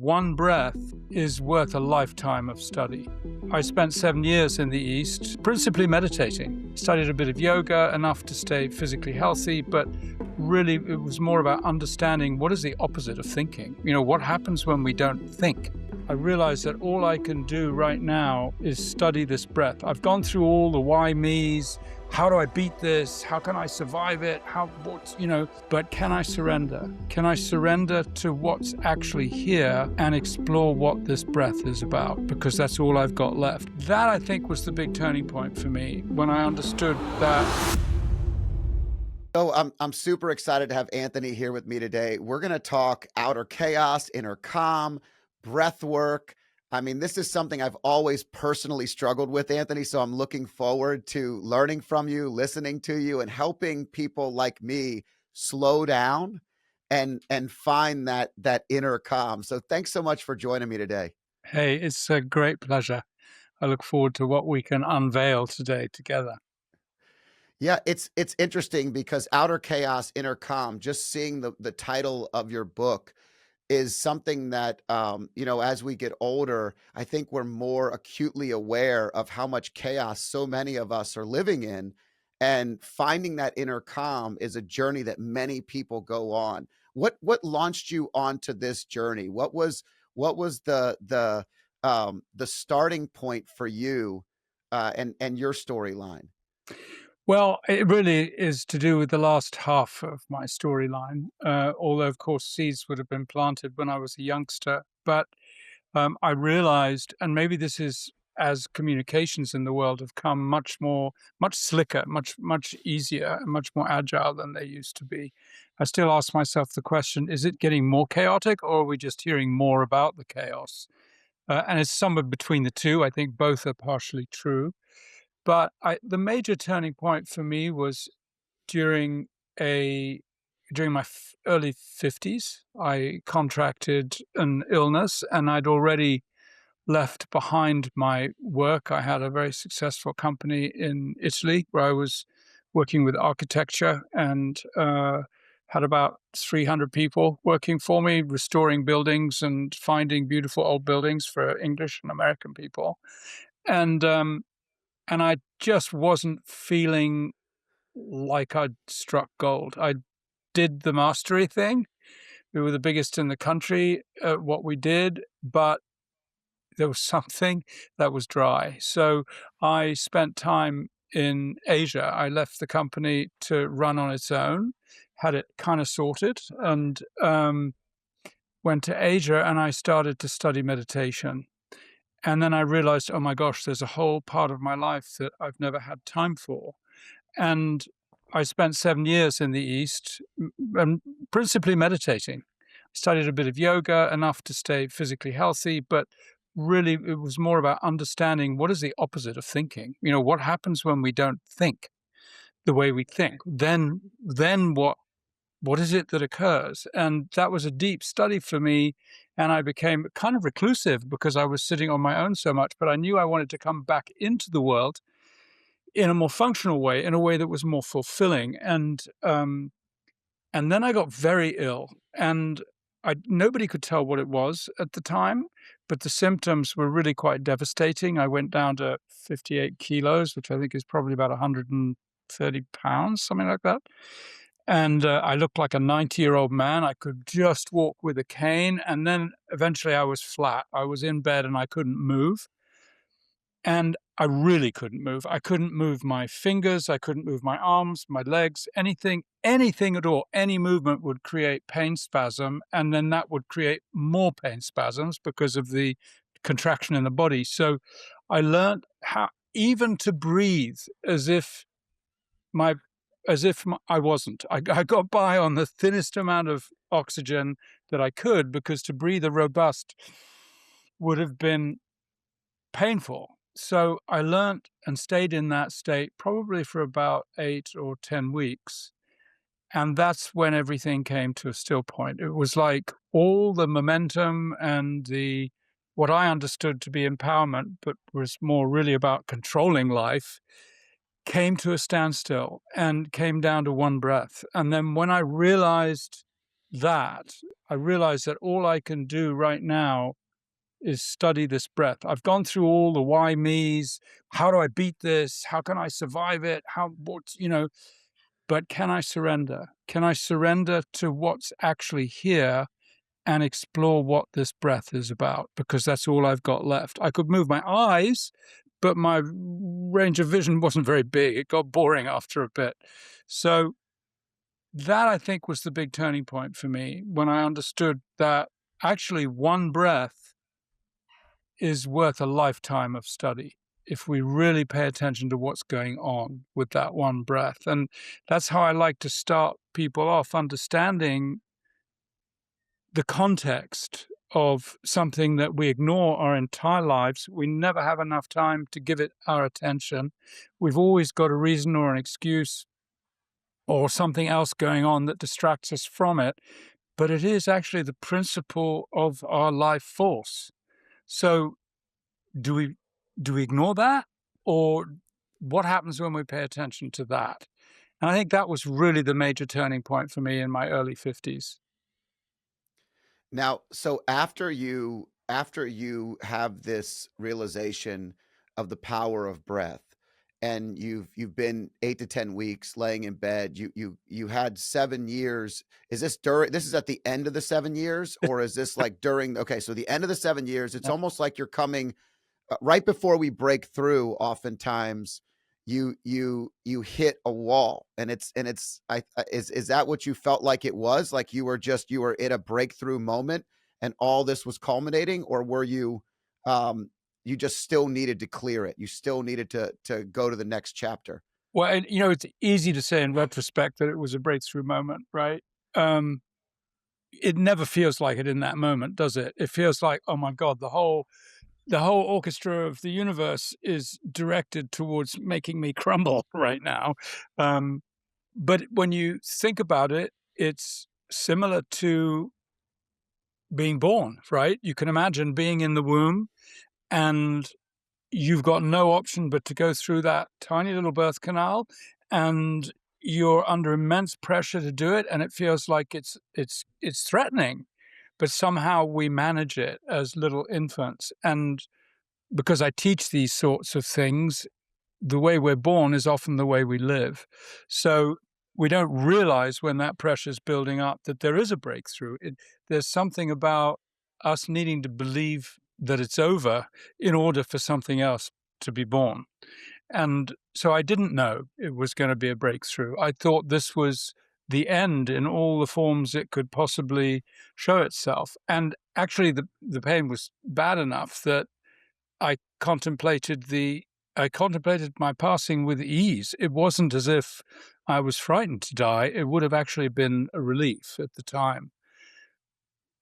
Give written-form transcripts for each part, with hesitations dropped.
one breath is worth a lifetime of study. I spent 7 years in the East, principally meditating. Studied a bit of yoga, enough to stay physically healthy, but really it was more about understanding what is the opposite of thinking. What happens when we don't think? I realized that all I can do right now is study this breath. I've gone through all the why me's. How do I beat this? How can I survive it? But can I surrender? Can I surrender to what's actually here and explore what this breath is about? Because that's all I've got left. That, I think, was the big turning point for me when I understood that. So I'm super excited to have Anthony here with me today. We're going to talk outer chaos, inner calm, breath work. I mean, this is something I've always personally struggled with, Anthony. So I'm looking forward to learning from you, listening to you, and helping people like me slow down and find that inner calm. So thanks so much for joining me today. Hey, it's a great pleasure. I look forward to what we can unveil today together. Yeah, it's interesting because outer chaos, inner calm, just seeing the title of your book is something that, as we get older, I think we're more acutely aware of how much chaos so many of us are living in. And finding that inner calm is a journey that many people go on. What launched you onto this journey? What was the starting point for you and your storyline? Well, it really is to do with the last half of my storyline, although, of course, seeds would have been planted when I was a youngster. But I realized, and maybe this is as communications in the world have come much slicker, much easier, and much more agile than they used to be. I still ask myself the question, is it getting more chaotic, or are we just hearing more about the chaos? And it's somewhere between the two. I think both are partially true. But the major turning point for me was during my early 50s. I contracted an illness, and I'd already left behind my work. I had a very successful company in Italy where I was working with architecture and had about 300 people working for me, restoring buildings and finding beautiful old buildings for English and American people. And I just wasn't feeling like I'd struck gold. I did the mastery thing. We were the biggest in the country at what we did, but there was something that was dry. So I spent time in Asia. I left the company to run on its own, had it kind of sorted, and went to Asia, and I started to study meditation. And then I realized, oh my gosh, there's a whole part of my life that I've never had time for. And I spent 7 years in the East, and principally meditating. I studied a bit of yoga, enough to stay physically healthy, but really it was more about understanding what is the opposite of thinking. What happens when we don't think the way we think? Then what is it that occurs? And that was a deep study for me. And I became kind of reclusive because I was sitting on my own so much, but I knew I wanted to come back into the world in a more functional way, in a way that was more fulfilling. And then I got very ill, and nobody could tell what it was at the time, but the symptoms were really quite devastating. I went down to 58 kilos, which I think is probably about 130 pounds, something like that. And I looked like a 90-year-old man. I could just walk with a cane. And then eventually I was flat. I was in bed and I couldn't move. And I really couldn't move. I couldn't move my fingers. I couldn't move my arms, my legs, anything at all. Any movement would create pain spasm. And then that would create more pain spasms because of the contraction in the body. So I learned how even to breathe as if I wasn't. I got by on the thinnest amount of oxygen that I could, because to breathe a robust would have been painful. So I learned and stayed in that state probably for about 8 or 10 weeks. And that's when everything came to a still point. It was like all the momentum and what I understood to be empowerment, but was more really about controlling life, came to a standstill and came down to one breath. And then when I realized that, I realized that all I can do right now is study this breath. I've gone through all the why me's. How do I beat this? How can I survive it? But can I surrender? Can I surrender to what's actually here and explore what this breath is about? Because that's all I've got left. I could move my eyes, but my range of vision wasn't very big. It got boring after a bit. So that, I think, was the big turning point for me when I understood that actually one breath is worth a lifetime of study if we really pay attention to what's going on with that one breath. And that's how I like to start people off, understanding the context of something that we ignore our entire lives. We never have enough time to give it our attention. We've always got a reason or an excuse or something else going on that distracts us from it. But it is actually the principle of our life force. So do we ignore that? Or what happens when we pay attention to that? And I think that was really the major turning point for me in my early 50s. Now, so after you have this realization of the power of breath, and you've been 8 to 10 weeks laying in bed, you had 7 years. Is this during? This is at the end of the 7 years, or is this like during? Okay, so the end of the 7 years. It's almost like you're coming right before we break through. Oftentimes, you hit a wall, and it's is that what you felt like it was? Like you were in a breakthrough moment, and all this was culminating, or were you just still needed to clear it? You still needed to go to the next chapter. Well, and, it's easy to say in retrospect that it was a breakthrough moment, right? Um, it never feels like it in that moment, does it? It feels like, oh my God, the whole orchestra of the universe is directed towards making me crumble right now. Um, but when you think about it, it's similar to being born, right? You can imagine being in the womb and you've got no option but to go through that tiny little birth canal, and you're under immense pressure to do it, and it feels like it's threatening, but somehow we manage it as little infants. And because I teach these sorts of things, the way we're born is often the way we live. So we don't realize when that pressure is building up that there is a breakthrough. There's something about us needing to believe that it's over in order for something else to be born. And so I didn't know it was going to be a breakthrough. I thought this was the end in all the forms it could possibly show itself. And actually, the pain was bad enough that I contemplated my passing with ease. It wasn't as if I was frightened to die. It would have actually been a relief at the time.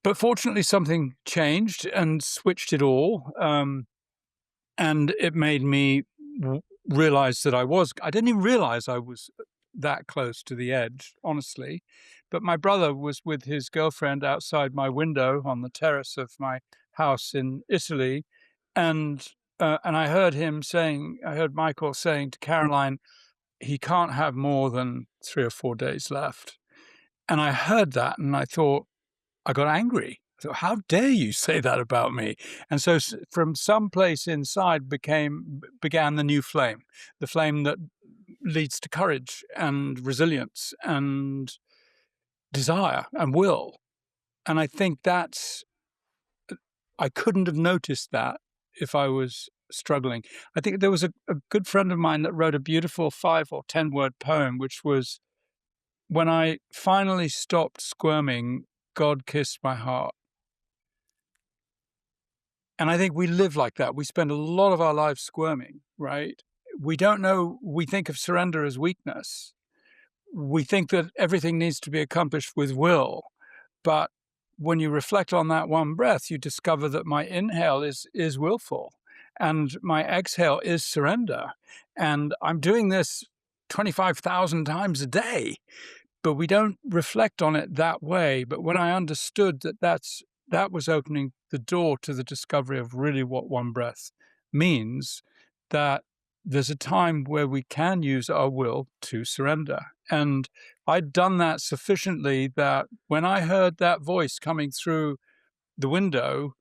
But fortunately, something changed and switched it all. And it made me realize that I didn't even realize I was that close to the edge, honestly. But my brother was with his girlfriend outside my window on the terrace of my house in Italy. And I heard Michael saying to Caroline, he can't have more than 3 or 4 days left. And I heard that and I thought, I got angry. I thought, how dare you say that about me? And so from some place inside began the new flame, the flame that leads to courage and resilience and desire and will. And I think I couldn't have noticed that if I was struggling. I think there was a good friend of mine that wrote a beautiful 5 or 10 word poem, which was, when I finally stopped squirming, God kissed my heart. And I think we live like that. We spend a lot of our lives squirming, right? We don't know, we think of surrender as weakness. We think that everything needs to be accomplished with will. But when you reflect on that one breath, you discover that my inhale is willful and my exhale is surrender. And I'm doing this 25,000 times a day, but we don't reflect on it that way. But when I understood that was opening the door to the discovery of really what one breath means, that there's a time where we can use our will to surrender. And I'd done that sufficiently that when I heard that voice coming through the window,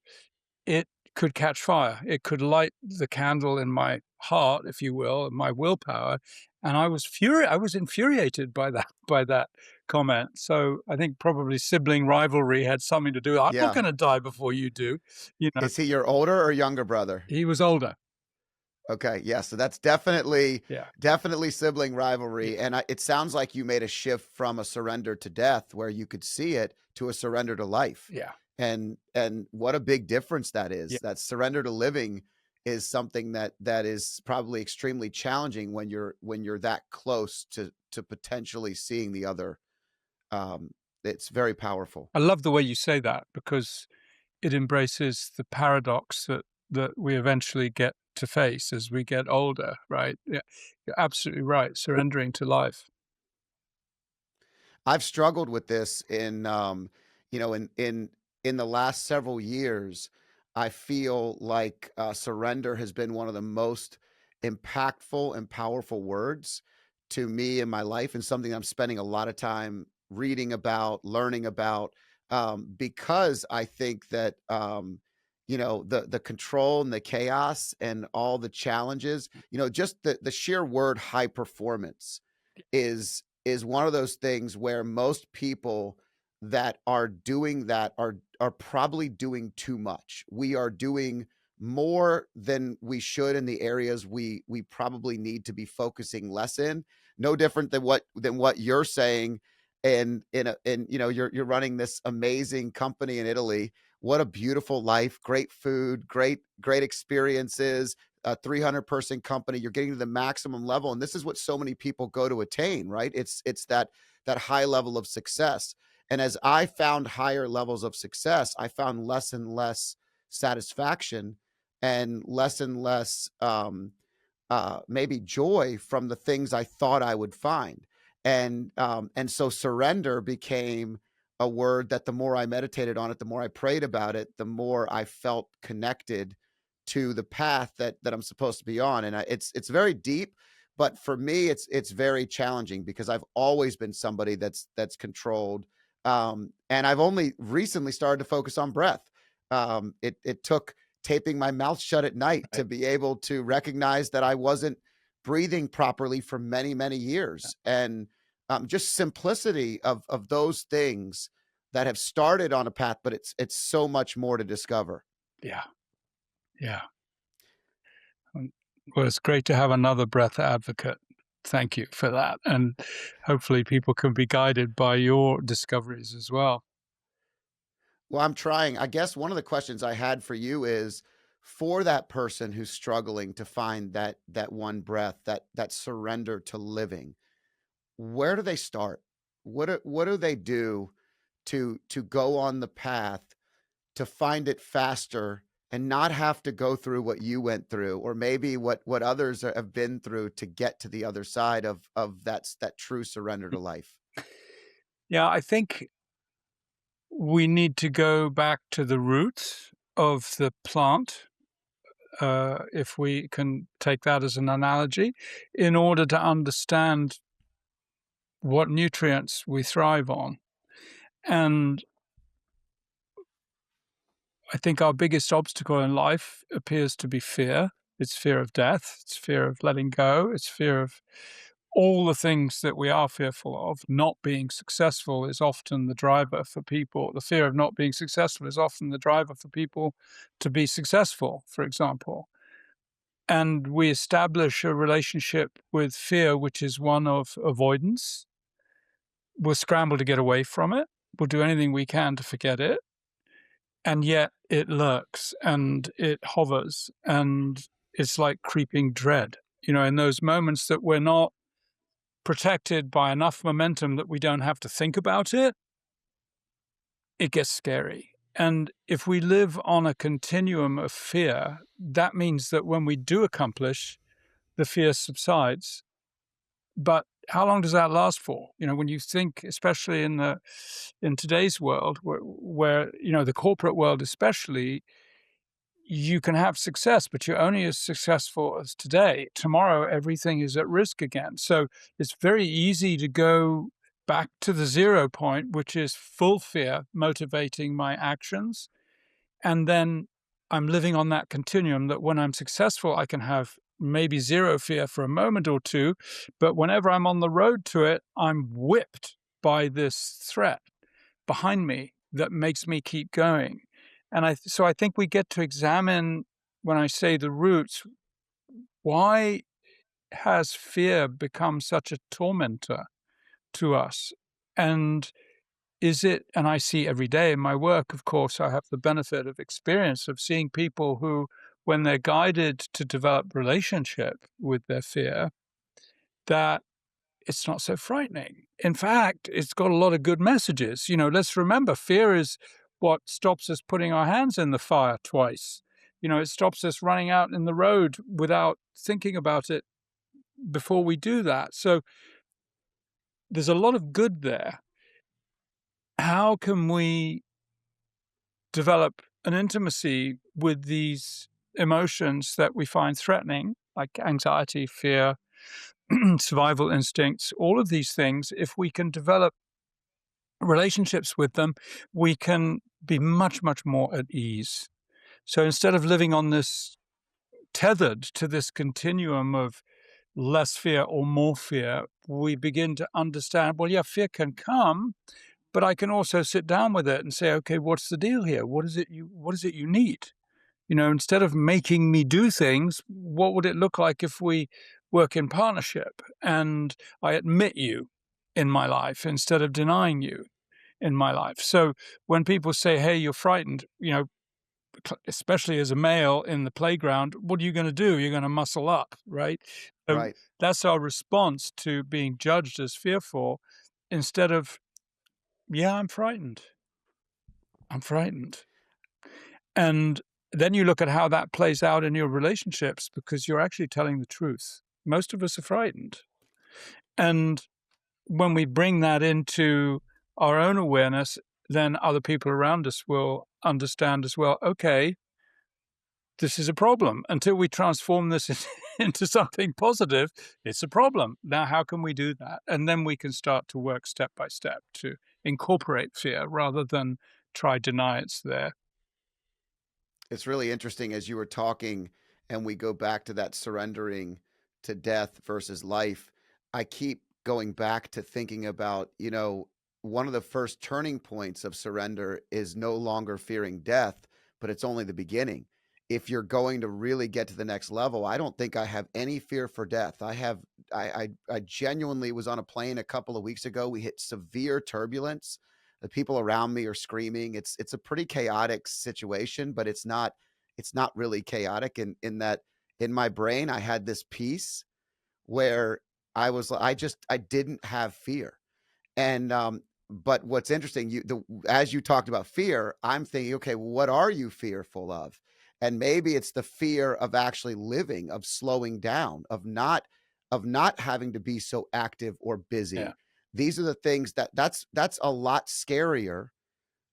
it could catch fire. It could light the candle in my heart, if you will, my willpower. And I was infuriated by that comment. So I think probably sibling rivalry had something to do. I'm not Yeah. going to die before you do. You know, Is he your older or younger brother? he was older. Okay, yeah, so that's definitely Yeah. definitely sibling rivalry, Yeah. and it sounds like you made a shift from a surrender to death where you could see it to a surrender to life. Yeah. And what a big difference that Yeah. is. That surrender to living is something that is probably extremely challenging when you're that close to potentially seeing the other. It's very powerful. I love the way you say that because it embraces the paradox that we eventually get to face as we get older, right? Yeah, you're absolutely right. Surrendering to life. I've struggled with this in, you know, in the last several years. I feel like surrender has been one of the most impactful and powerful words to me in my life, and something I'm spending a lot of time reading about, learning about, because I think that the control and the chaos and all the challenges, just the sheer word high performance is one of those things where most people that are doing that are probably doing too much. We are doing more than we should in the areas we probably need to be focusing less in. No different than what you're saying. And you're running this amazing company in Italy. What a beautiful life, great food, great experiences, a 300-person company. You're getting to the maximum level, and this is what so many people go to attain, right? It's that high level of success. And as I found higher levels of success, I found less and less satisfaction and less maybe joy from the things I thought I would find. And so surrender became a word that the more I meditated on it, the more I prayed about it, the more I felt connected to the path that I'm supposed to be on. And it's very deep, but for me, it's very challenging because I've always been somebody that's controlled. And I've only recently started to focus on breath. It took taping my mouth shut at night to Right. be able to recognize that I wasn't breathing properly for many years. And just simplicity of those things that have started on a path, but it's so much more to discover. Yeah. Yeah. Well, it's great to have another breath advocate. Thank you for that. And hopefully people can be guided by your discoveries as well. Well, I'm trying. I guess one of the questions I had for you is for that person who's struggling to find that one breath, that surrender to living, where do they start? What do they do to go on the path to find it faster and not have to go through what you went through, or maybe what others have been through to get to the other side of that true surrender to life? Yeah, I think we need to go back to the roots of the plant, if we can take that as an analogy, in order to understand what nutrients we thrive on. And I think our biggest obstacle in life appears to be fear. It's fear of death. It's fear of letting go. It's fear of all the things that we are fearful of. Not being successful is often the driver for people. The fear of not being successful is often the driver for people to be successful, for example. And we establish a relationship with fear, which is one of avoidance. We'll scramble to get away from it. We'll do anything we can to forget it. And yet it lurks and it hovers and it's like creeping dread. In those moments that we're not protected by enough momentum that we don't have to think about it, it gets scary. And if we live on a continuum of fear, that means that when we do accomplish, the fear subsides. But how long does that last for? When you think, especially in today's world, where the corporate world especially, you can have success, but you're only as successful as today. Tomorrow, everything is at risk again. So it's very easy to go back to the 0 point, which is full fear motivating my actions. And then I'm living on that continuum that when I'm successful, I can have maybe 0 fear for a moment or two, but whenever I'm on the road to it, I'm whipped by this threat behind me that makes me keep going. And so I think we get to examine, when I say the roots, why has fear become such a tormentor to us? And is it, and I see every day in my work, of course, I have the benefit of experience of seeing people who, when they're guided to develop relationship with their fear, that it's not so frightening. In fact, it's got a lot of good messages. Let's remember, fear is what stops us putting our hands in the fire twice. It stops us running out in the road without thinking about it before we do that. So there's a lot of good there. How can we develop an intimacy with these emotions that we find threatening, like anxiety, fear, survival instincts, all of these things? If we can develop relationships with them, we can be much, much more at ease. So instead of living on this, tethered to this continuum of less fear or more fear, we begin to understand, well, yeah, fear can come, but I can also sit down with it and say, okay, what's the deal here? What is it you need? Instead of making me do things, what would it look like if we work in partnership and I admit you in my life instead of denying you in my life? So when people say, hey, you're frightened, especially as a male in the playground, what are you going to do? You're going to muscle up, right? So Right. that's our response to being judged as fearful, instead of, yeah, I'm frightened. I'm frightened. And then you look at how that plays out in your relationships, because you're actually telling the truth. Most of us are frightened. And when we bring that into our own awareness, then other people around us will understand as well, okay, this is a problem. Until we transform this into something positive, it's a problem. Now, how can we do that? And then we can start to work step by step to incorporate fear rather than try deny it's there. It's really interesting as you were talking, and we go back to that surrendering to death versus life. I keep going back to thinking about, one of the first turning points of surrender is no longer fearing death, but it's only the beginning. If you're going to really get to the next level, I don't think I have any fear for death. I genuinely was on a plane a couple of weeks ago. We hit severe turbulence. The people around me are screaming. It's a pretty chaotic situation, but it's not really chaotic in that in my brain I had this peace where I didn't have fear. And but what's interesting, as you talked about fear, I'm thinking, okay, what are you fearful of? And maybe it's the fear of actually living, of slowing down, of not having to be so active or Yeah. busy. These are the things that's a lot scarier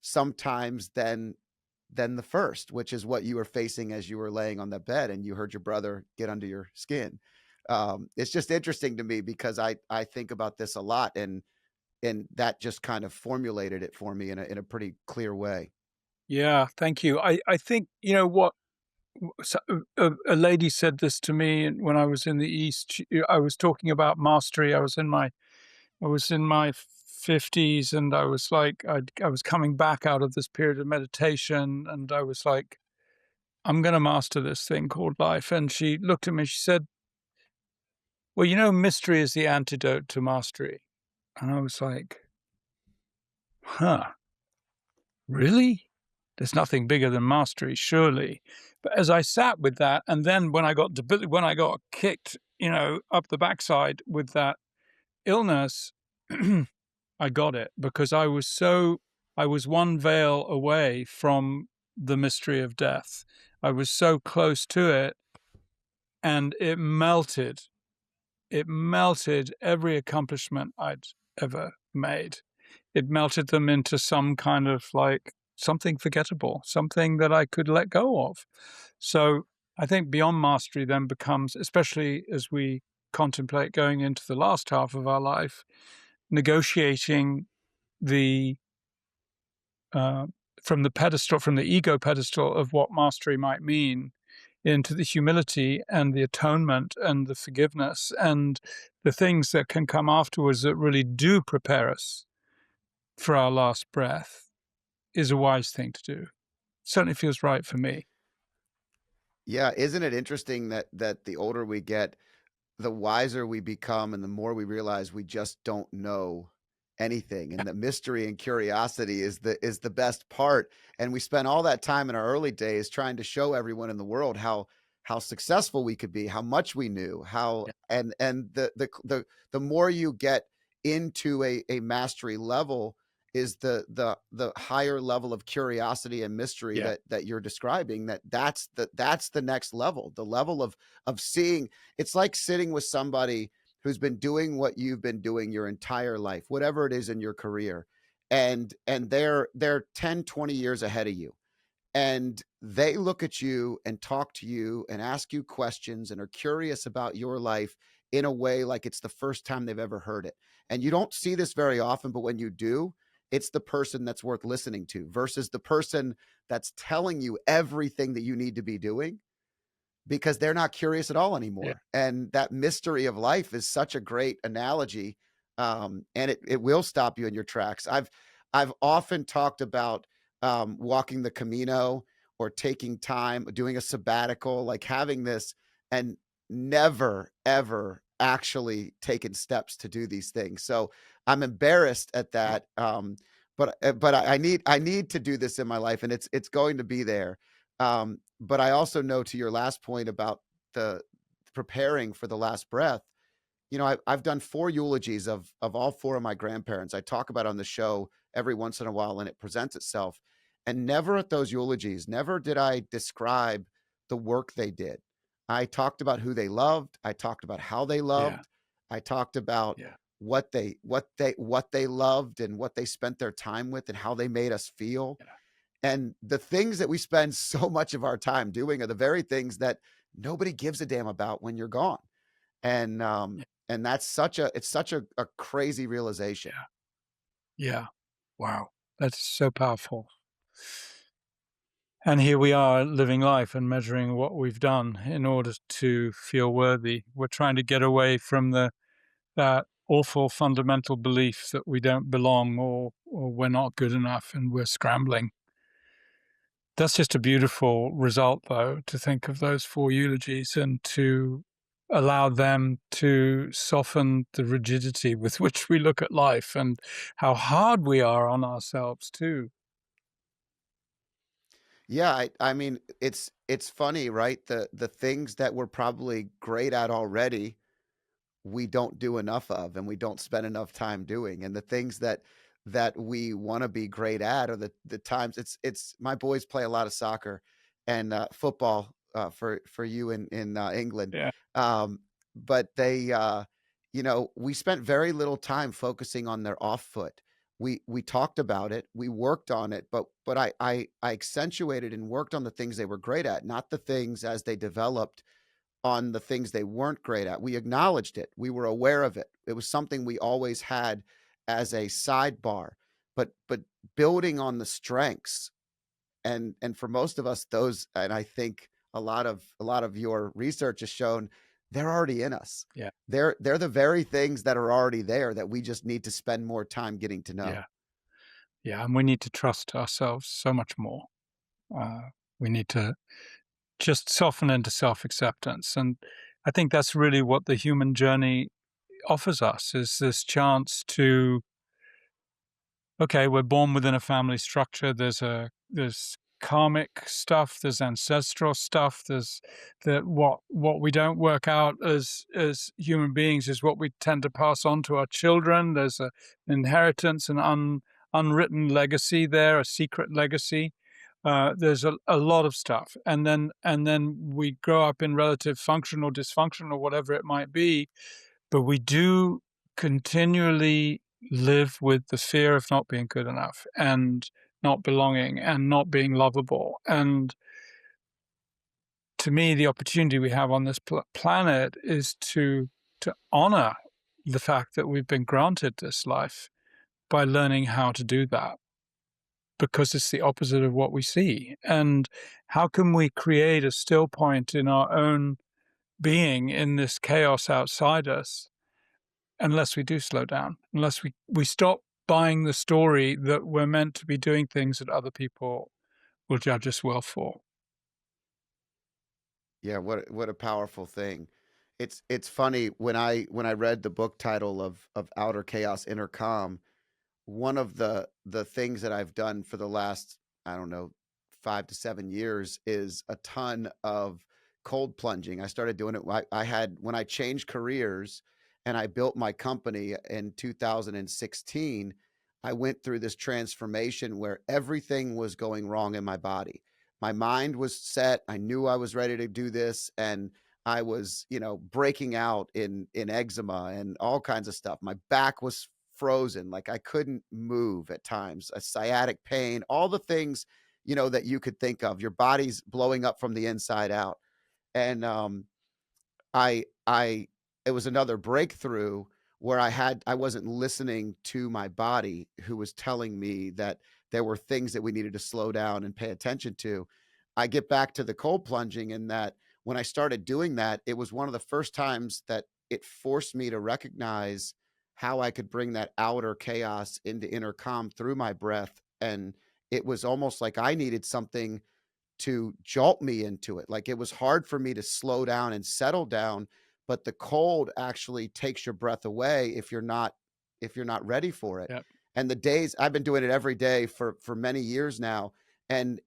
sometimes than the first, which is what you were facing as you were laying on the bed and you heard your brother get under your skin. It's just interesting to me because I think about this a lot, and that just kind of formulated it for me in a pretty clear way. Yeah, thank you. I think, what, so a lady said this to me when I was in the East. I was talking about mastery. I was in my 50s, and I was like, I was coming back out of this period of meditation, and I was like, I'm going to master this thing called life. And she looked at me, she said, well, mystery is the antidote to mastery. And I was like, huh, really? There's nothing bigger than mastery, surely. But as I sat with that, and then when I got kicked, up the backside with that illness, I got it, because I was one veil away from the mystery of death. I was so close to it, and it melted. It melted every accomplishment I'd ever made. It melted them into some kind of like something forgettable, something that I could let go of. So I think beyond mastery then becomes, especially as we contemplate going into the last half of our life, negotiating the uh, from the pedestal, from the ego pedestal of what mastery might mean, into the humility and the atonement and the forgiveness and the things that can come afterwards that really do prepare us for our last breath, is a wise thing to do. Certainly feels right for me. Yeah, isn't it interesting that the older we get, the wiser we become and the more we realize we just don't know anything, and the mystery and curiosity is the best part, and we spent all that time in our early days trying to show everyone in the world how successful we could be, how much we knew, how Yeah. and the more you get into a mastery level is the higher level of curiosity and mystery Yeah. that you're describing, that's the next level, the level of seeing. It's like sitting with somebody who's been doing what you've been doing your entire life, whatever it is in your career, and they're 10, 20 years ahead of you, and they look at you and talk to you and ask you questions and are curious about your life in a way like it's the first time they've ever heard it. And you don't see this very often, but when you do, it's the person that's worth listening to versus the person that's telling you everything that you need to be doing because they're not curious at all Yeah. anymore. And that mystery of life is such a great analogy. And it will stop you in your tracks. I've often talked about walking the Camino or taking time, doing a sabbatical, like having this, and never, ever actually taken steps to do these things. So I'm embarrassed at that. But I need to do this in my life, and it's going to be there. But I also know, to your last point about the preparing for the last breath, you know, I've done 4 eulogies of all 4 of my grandparents. I talk about on the show every once in a while, and it presents itself. And never at those eulogies, never did I describe the work they did. I talked about who they loved. I talked about how they Yeah. loved. I talked about Yeah. what they loved and what they spent their time with and how they made us feel. Yeah. And the things that we spend so much of our time doing are the very things that nobody gives a damn about when you're gone. Yeah. And that's such a it's such a crazy realization. Yeah. Yeah. Wow. That's so powerful. And here we are living life and measuring what we've done in order to feel worthy. We're trying to get away from that awful fundamental belief that we don't belong or we're not good enough and we're scrambling. That's just a beautiful result, though, to think of those 4 eulogies and to allow them to soften the rigidity with which we look at life and how hard we are on ourselves too. Yeah, I mean, it's funny, right? The things that we're probably great at already, we don't do enough of and we don't spend enough time doing. And the things that we want to be great at are the times it's my boys play a lot of soccer and football for you in England. Yeah, Um, but they you know, we spent very little time focusing on their off foot. We talked about it, we worked on it, but I accentuated and worked on the things they were great at, not the things as they developed on the things they weren't great at. We acknowledged it. We were aware of it. It was something we always had as a sidebar, but building on the strengths, and for most of us those, and I think a lot of your research has shown they're already in us. yeah, They're the very things that are already there that we just need to spend more time getting to know. yeah, yeah. And we need to trust ourselves so much more. We need to just soften into self acceptance. And I think that's really what the human journey offers us, is this chance to, okay, we're born within a family structure. There's karmic stuff, there's ancestral stuff, there's what we don't work out as human beings is what we tend to pass on to our children. There's a inheritance, an unwritten legacy there, a secret legacy. There's a lot of stuff, and then we grow up in relative function or dysfunction or whatever it might be, but we do continually live with the fear of not being good enough and not belonging and not being lovable. And to me, the opportunity we have on this planet is to honor the fact that we've been granted this life by learning how to do that, because it's the opposite of what we see. And how can we create a still point in our own being in this chaos outside us unless we do slow down, unless we stop buying the story that we're meant to be doing things that other people will judge us well for. Yeah, what a powerful thing. It's funny when I read the book title of Outer Chaos, Inner Calm, one of the things that I've done for the last, I don't know, 5 to 7 years is a ton of cold plunging. I started doing it. I had when I changed careers and I built my company in 2016, I went through this transformation where everything was going wrong in my body. My mind was set. I knew I was ready to do this, and I was, breaking out in eczema and all kinds of stuff. My back was frozen, like I couldn't move at times, a sciatic pain, all the things, that you could think of. Your body's blowing up from the inside out. And I it was another breakthrough where I wasn't listening to my body, who was telling me that there were things that we needed to slow down and pay attention to. I get back to the cold plunging, and that when I started doing that, it was one of the first times that it forced me to recognize how I could bring that outer chaos into inner calm through my breath. And it was almost like I needed something to jolt me into it. Like, it was hard for me to slow down and settle down, but the cold actually takes your breath away if you're not ready for it. Yep. And the days I've been doing it every day for many years now, and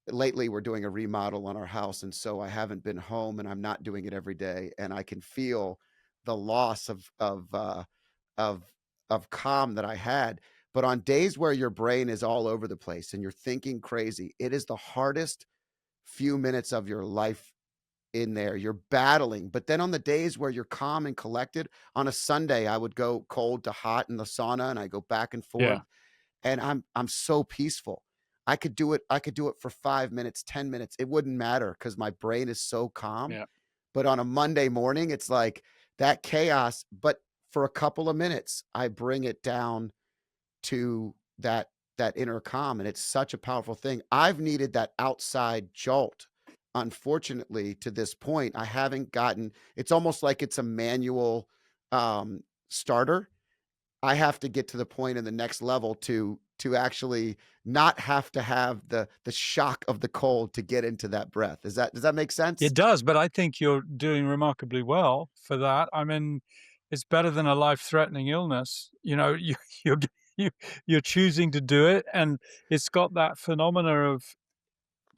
lately we're doing a remodel on our house, and so I haven't been home, and I'm not doing it every day, and I can feel the loss of of calm that I had. But on days where your brain is all over the place and you're thinking crazy, it is the hardest few minutes of your life in there. You're battling. But then on the days where you're calm and collected, on a Sunday, I would go cold to hot in the sauna, and I go back and Yeah. forth, and I'm so peaceful. I could do it for 5 minutes, 10 minutes. It wouldn't matter because my brain is so calm. Yeah. But on a Monday morning, it's like that chaos, but for a couple of minutes, I bring it down to that inner calm, and it's such a powerful thing. I've needed that outside jolt. Unfortunately, to this point, I haven't gotten. It's almost like it's a manual starter. I have to get to the point in the next level to actually not have to have the shock of the cold to get into that breath. Does that make sense? It does, but I think you're doing remarkably well for that. I mean, it's better than a life-threatening illness. You're you you're choosing to do it, and it's got that phenomena of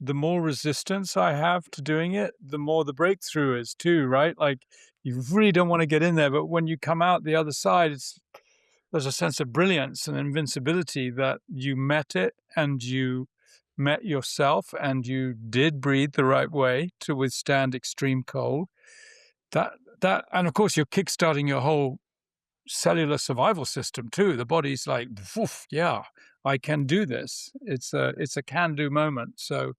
the more resistance I have to doing it, the more the breakthrough is too, right? Like, you really don't wanna get in there, but when you come out the other side, there's a sense of brilliance and invincibility that you met it, and you met yourself, and you did breathe the right way to withstand extreme cold. That that and of course, you're kickstarting your whole cellular survival system too. The body's like, "Woof, yeah, I can do this." It's a can-do moment. So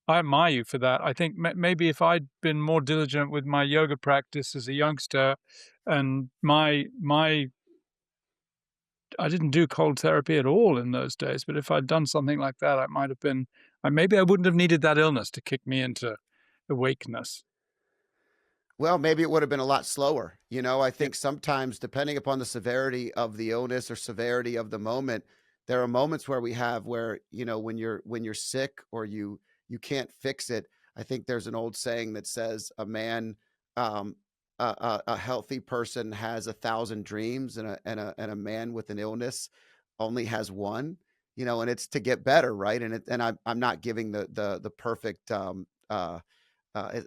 I admire you for that. I think maybe if I'd been more diligent with my yoga practice as a youngster, and my I didn't do cold therapy at all in those days, but if I'd done something like that, I might have been maybe I wouldn't have needed that illness to kick me into awakeness. Well, maybe it would have been a lot slower. I Yep. think sometimes, depending upon the severity of the illness or severity of the moment, there are moments where we have where, when you're sick or you can't fix it. I think there's an old saying that says um, a healthy person has 1,000 dreams, and a man with an illness only has one. And it's to get better, right? And I'm not giving the perfect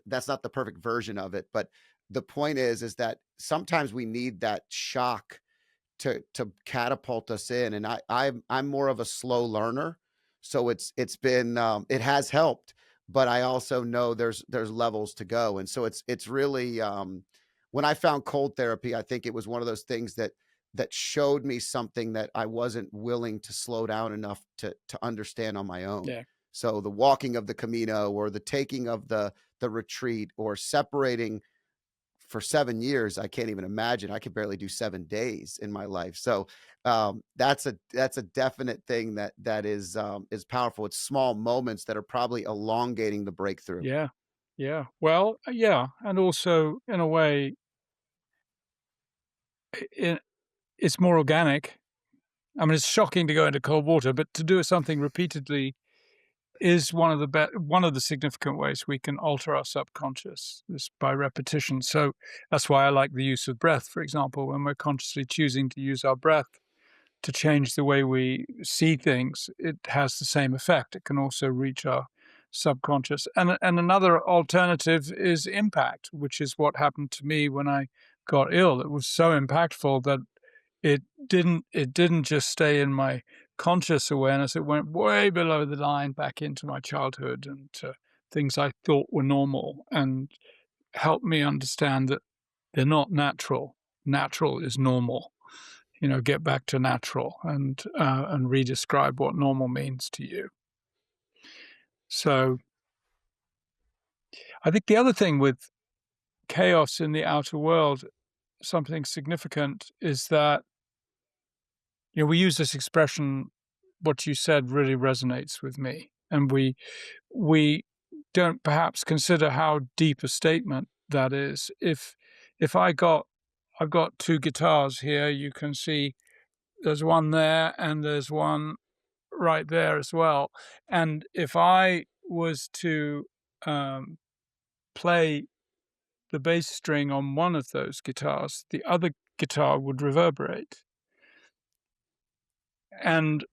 that's not the perfect version of it, but the point is that sometimes we need that shock to catapult us in. And I'm more of a slow learner, so it has helped, but I also know there's levels to go. And so it's really when I found cold therapy, I think it was one of those things that showed me something that I wasn't willing to slow down enough to understand on my own. Yeah. So the walking of the Camino, or the taking of the retreat, or separating for 7 years, I can't even imagine. I could barely do 7 days in my life. So, that's a definite thing that is powerful. It's small moments that are probably elongating the breakthrough. Yeah. Yeah. Well, yeah, and also in a way, I it's more organic. I mean, it's shocking to go into cold water, but to do something repeatedly is one of the significant ways we can alter our subconscious is by repetition. So that's why I like the use of breath, for example, when we're consciously choosing to use our breath to change the way we see things, it has the same effect. It can also reach our subconscious. And another alternative is impact, which is what happened to me when I got ill. It was so impactful that it didn't just stay in my conscious awareness. It went way below the line back into my childhood and things I thought were normal, and helped me understand that they're not natural. Natural is normal. Get back to natural and redescribe what normal means to you. So I think the other thing with chaos in the outer world, something significant, is that we use this expression, what you said really resonates with me. And we don't perhaps consider how deep a statement that is. If I've got two guitars here, you can see there's one there and there's one right there as well. And if I was to play the bass string on one of those guitars, the other guitar would reverberate. And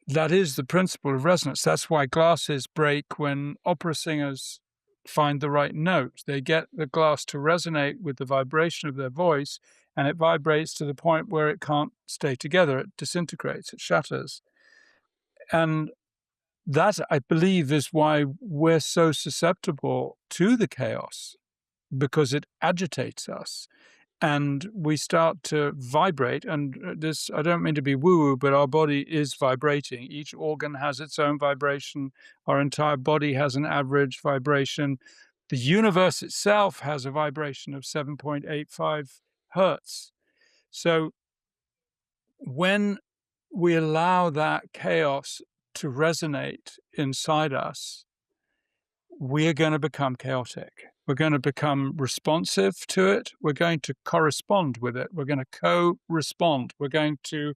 that is the principle of resonance. That's why glasses break when opera singers find the right note. They get the glass to resonate with the vibration of their voice, and it vibrates to the point where it can't stay together. It disintegrates, it shatters. And that, I believe, is why we're so susceptible to the chaos, because it agitates us. And we start to vibrate. And this, I don't mean to be woo-woo, but our body is vibrating. Each organ has its own vibration. Our entire body has an average vibration. The universe itself has a vibration of 7.85 hertz. So when we allow that chaos to resonate inside us, we're going to become chaotic. We're going to become responsive to it. We're going to correspond with it. We're going to co-respond. We're going to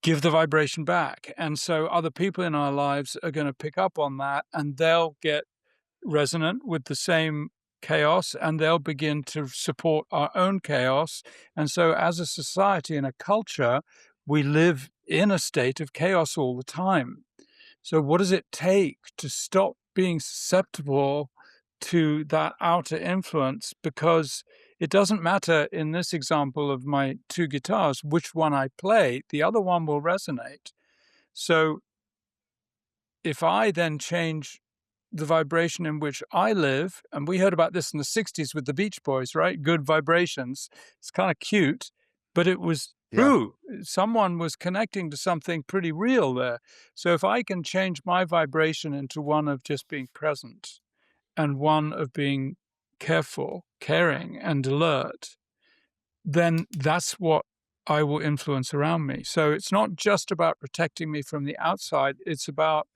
give the vibration back. And so other people in our lives are going to pick up on that, and they'll get resonant with the same chaos, and they'll begin to support our own chaos. And so as a society and a culture, we live in a state of chaos all the time. So what does it take to stop being susceptible to that outer influence? Because it doesn't matter in this example of my two guitars, which one I play, the other one will resonate. So if I then change the vibration in which I live, and we heard about this in the 60s with the Beach Boys, right? Good vibrations. It's kind of cute, but it was Yeah. true. Someone was connecting to something pretty real there. So if I can change my vibration into one of just being present and one of being careful, caring, and alert, then that's what I will influence around me. So it's not just about protecting me from the outside, it's about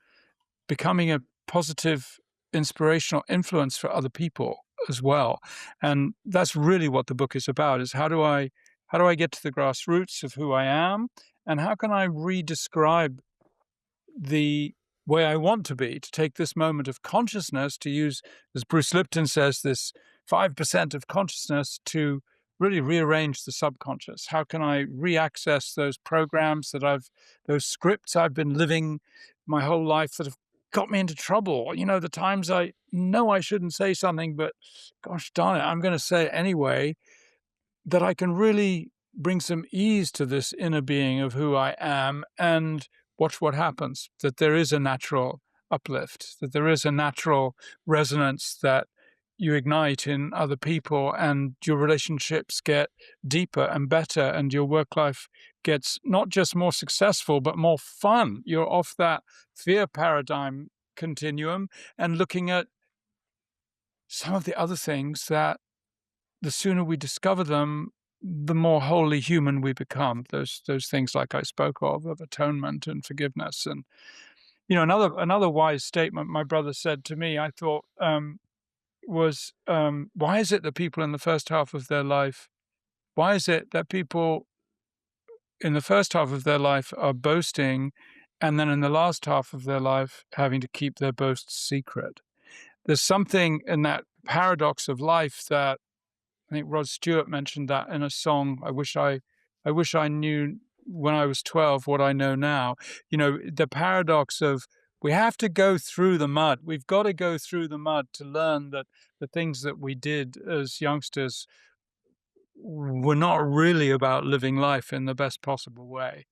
becoming a positive, inspirational influence for other people as well. And that's really what the book is about, is how do I get to the grassroots of who I am, and how can I redescribe the way I want to be, to take this moment of consciousness, to use, as Bruce Lipton says, this 5% of consciousness to really rearrange the subconscious. How can I reaccess those programs those scripts I've been living my whole life that have got me into trouble? The times I know I shouldn't say something, but gosh darn it, I'm going to say it anyway, that I can really bring some ease to this inner being of who I am and watch what happens, that there is a natural uplift, that there is a natural resonance that you ignite in other people, and your relationships get deeper and better, and your work life gets not just more successful, but more fun. You're off that fear paradigm continuum and looking at some of the other things that the sooner we discover them, the more wholly human we become. Those things like I spoke of atonement and forgiveness. And another wise statement my brother said to me, I thought, was, why is it that people in the first half of their life, why is it that people in the first half of their life are boasting, and then in the last half of their life having to keep their boasts secret? There's something in that paradox of life that I think Rod Stewart mentioned that in a song. I wish I knew when I was 12 what I know now. The paradox of we have to go through the mud. We've got to go through the mud to learn that the things that we did as youngsters were not really about living life in the best possible way.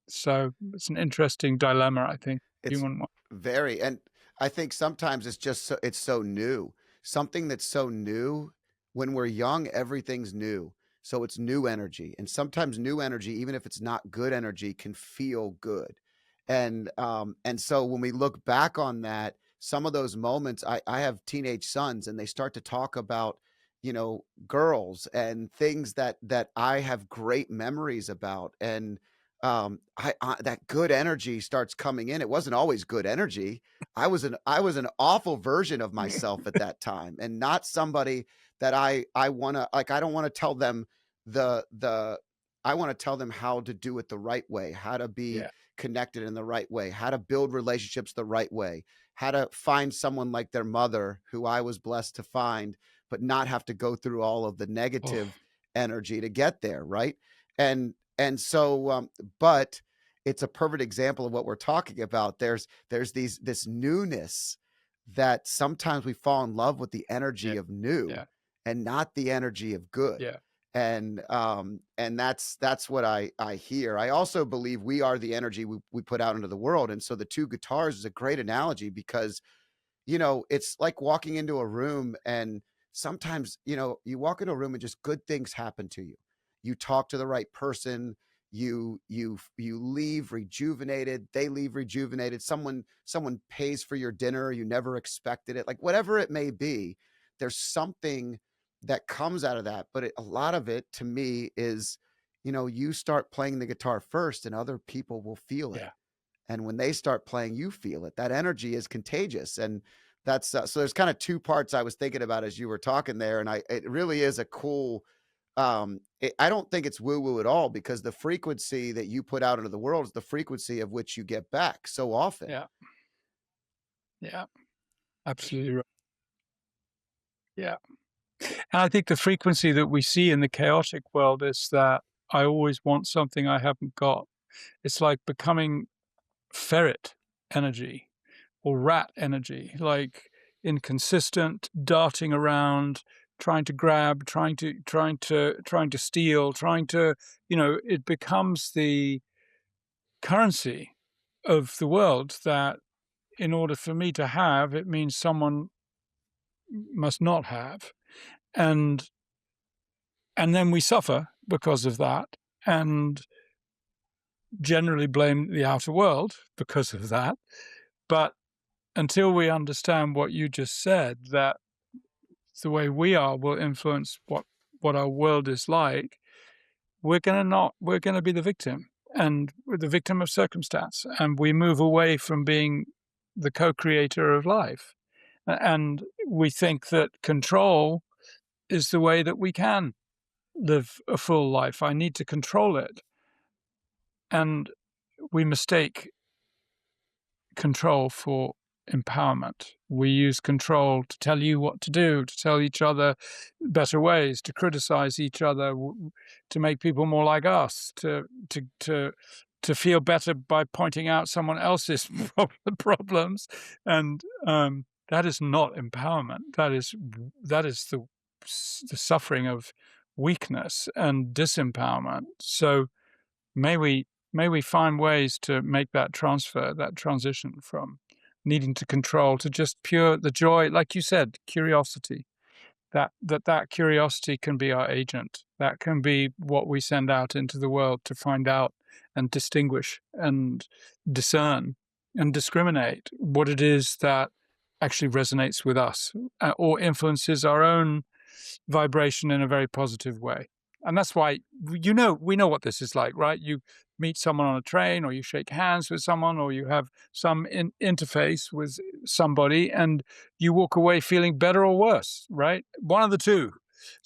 So it's an interesting dilemma, I think, It's human one. very, and I think sometimes it's so new. Something that's so new, when we're young, everything's new. So it's new energy. And sometimes new energy, even if it's not good energy, can feel good. And so when we look back on that, some of those moments, I have teenage sons and they start to talk about, girls and things that I have great memories about. And I that good energy starts coming in. It wasn't always good energy. I was an awful version of myself at that time, and not somebody that I want to, like, I don't want to tell them the I want to tell them how to do it the right way, how to be Yeah. connected in the right way, how to build relationships the right way, how to find someone like their mother, who I was blessed to find, but not have to go through all of the Oh, negative energy to get there, right? And so but it's a perfect example of what we're talking about. There's this newness, that sometimes we fall in love with the yeah. energy of new Yeah. and not the energy of good. Yeah. And that's what I hear. I also believe we are the energy we put out into the world. And so the two guitars is a great analogy, because it's like walking into a room, and sometimes, you walk into a room and just good things happen to you. You talk to the right person, you leave rejuvenated, they leave rejuvenated. Someone pays for your dinner, you never expected it. Like, whatever it may be, there's something that comes out of that. But a lot of it, to me, is, you start playing the guitar first and other people will feel it, Yeah. and when they start playing, you feel it. That energy is contagious. And that's so there's kind of two parts I was thinking about as you were talking there. And it really is a cool, I don't think it's woo woo at all, because the frequency that you put out into the world is the frequency of which you get back so often. Yeah. Yeah. Absolutely right. Yeah. And I think the frequency that we see in the chaotic world is that I always want something I haven't got. It's like becoming ferret energy or rat energy, like inconsistent, darting around, trying to grab, trying to steal, it becomes the currency of the world that in order for me to have, it means someone must not have. And and then we suffer because of that, and generally blame the outer world because of that. But until we understand what you just said, that the way we are will influence what our world is like, we're gonna be the victim, and we're the victim of circumstance, and we move away from being the co-creator of life. And we think that control is the way that we can live a full life. I need to control it. And we mistake control for empowerment. We use control to tell you what to do, to tell each other better ways, to criticize each other, to make people more like us, to feel better by pointing out someone else's problems, and that is not empowerment. That is the suffering of weakness and disempowerment. So may we may we find ways to make that transfer, that transition from needing to control to just pure the joy, like you said, curiosity. That curiosity can be our agent. That can be what we send out into the world to find out and distinguish and discern and discriminate what it is that actually resonates with us, or influences our own. vibration in a very positive way. And that's why, we know what this is like, right? You meet someone on a train, or you shake hands with someone, or you have some interface with somebody, and you walk away feeling better or worse, right? One of the two.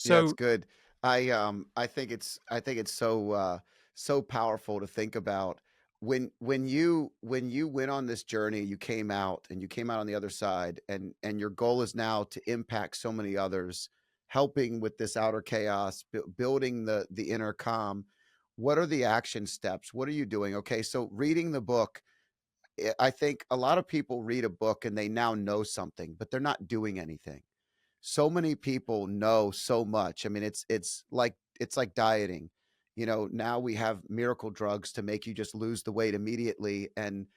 Yeah, it's So, good. I think it's so so powerful to think about when you went on this journey, you came out and you came out on the other side, and your goal is now to impact so many others, helping with this outer chaos, building the inner calm. What are the action steps? What are you doing? Okay, so reading the book, I think a lot of people read a book and they now know something, but they're not doing anything. So many people know so much. I mean, it's like dieting. You know, now we have miracle drugs to make you just lose the weight immediately, and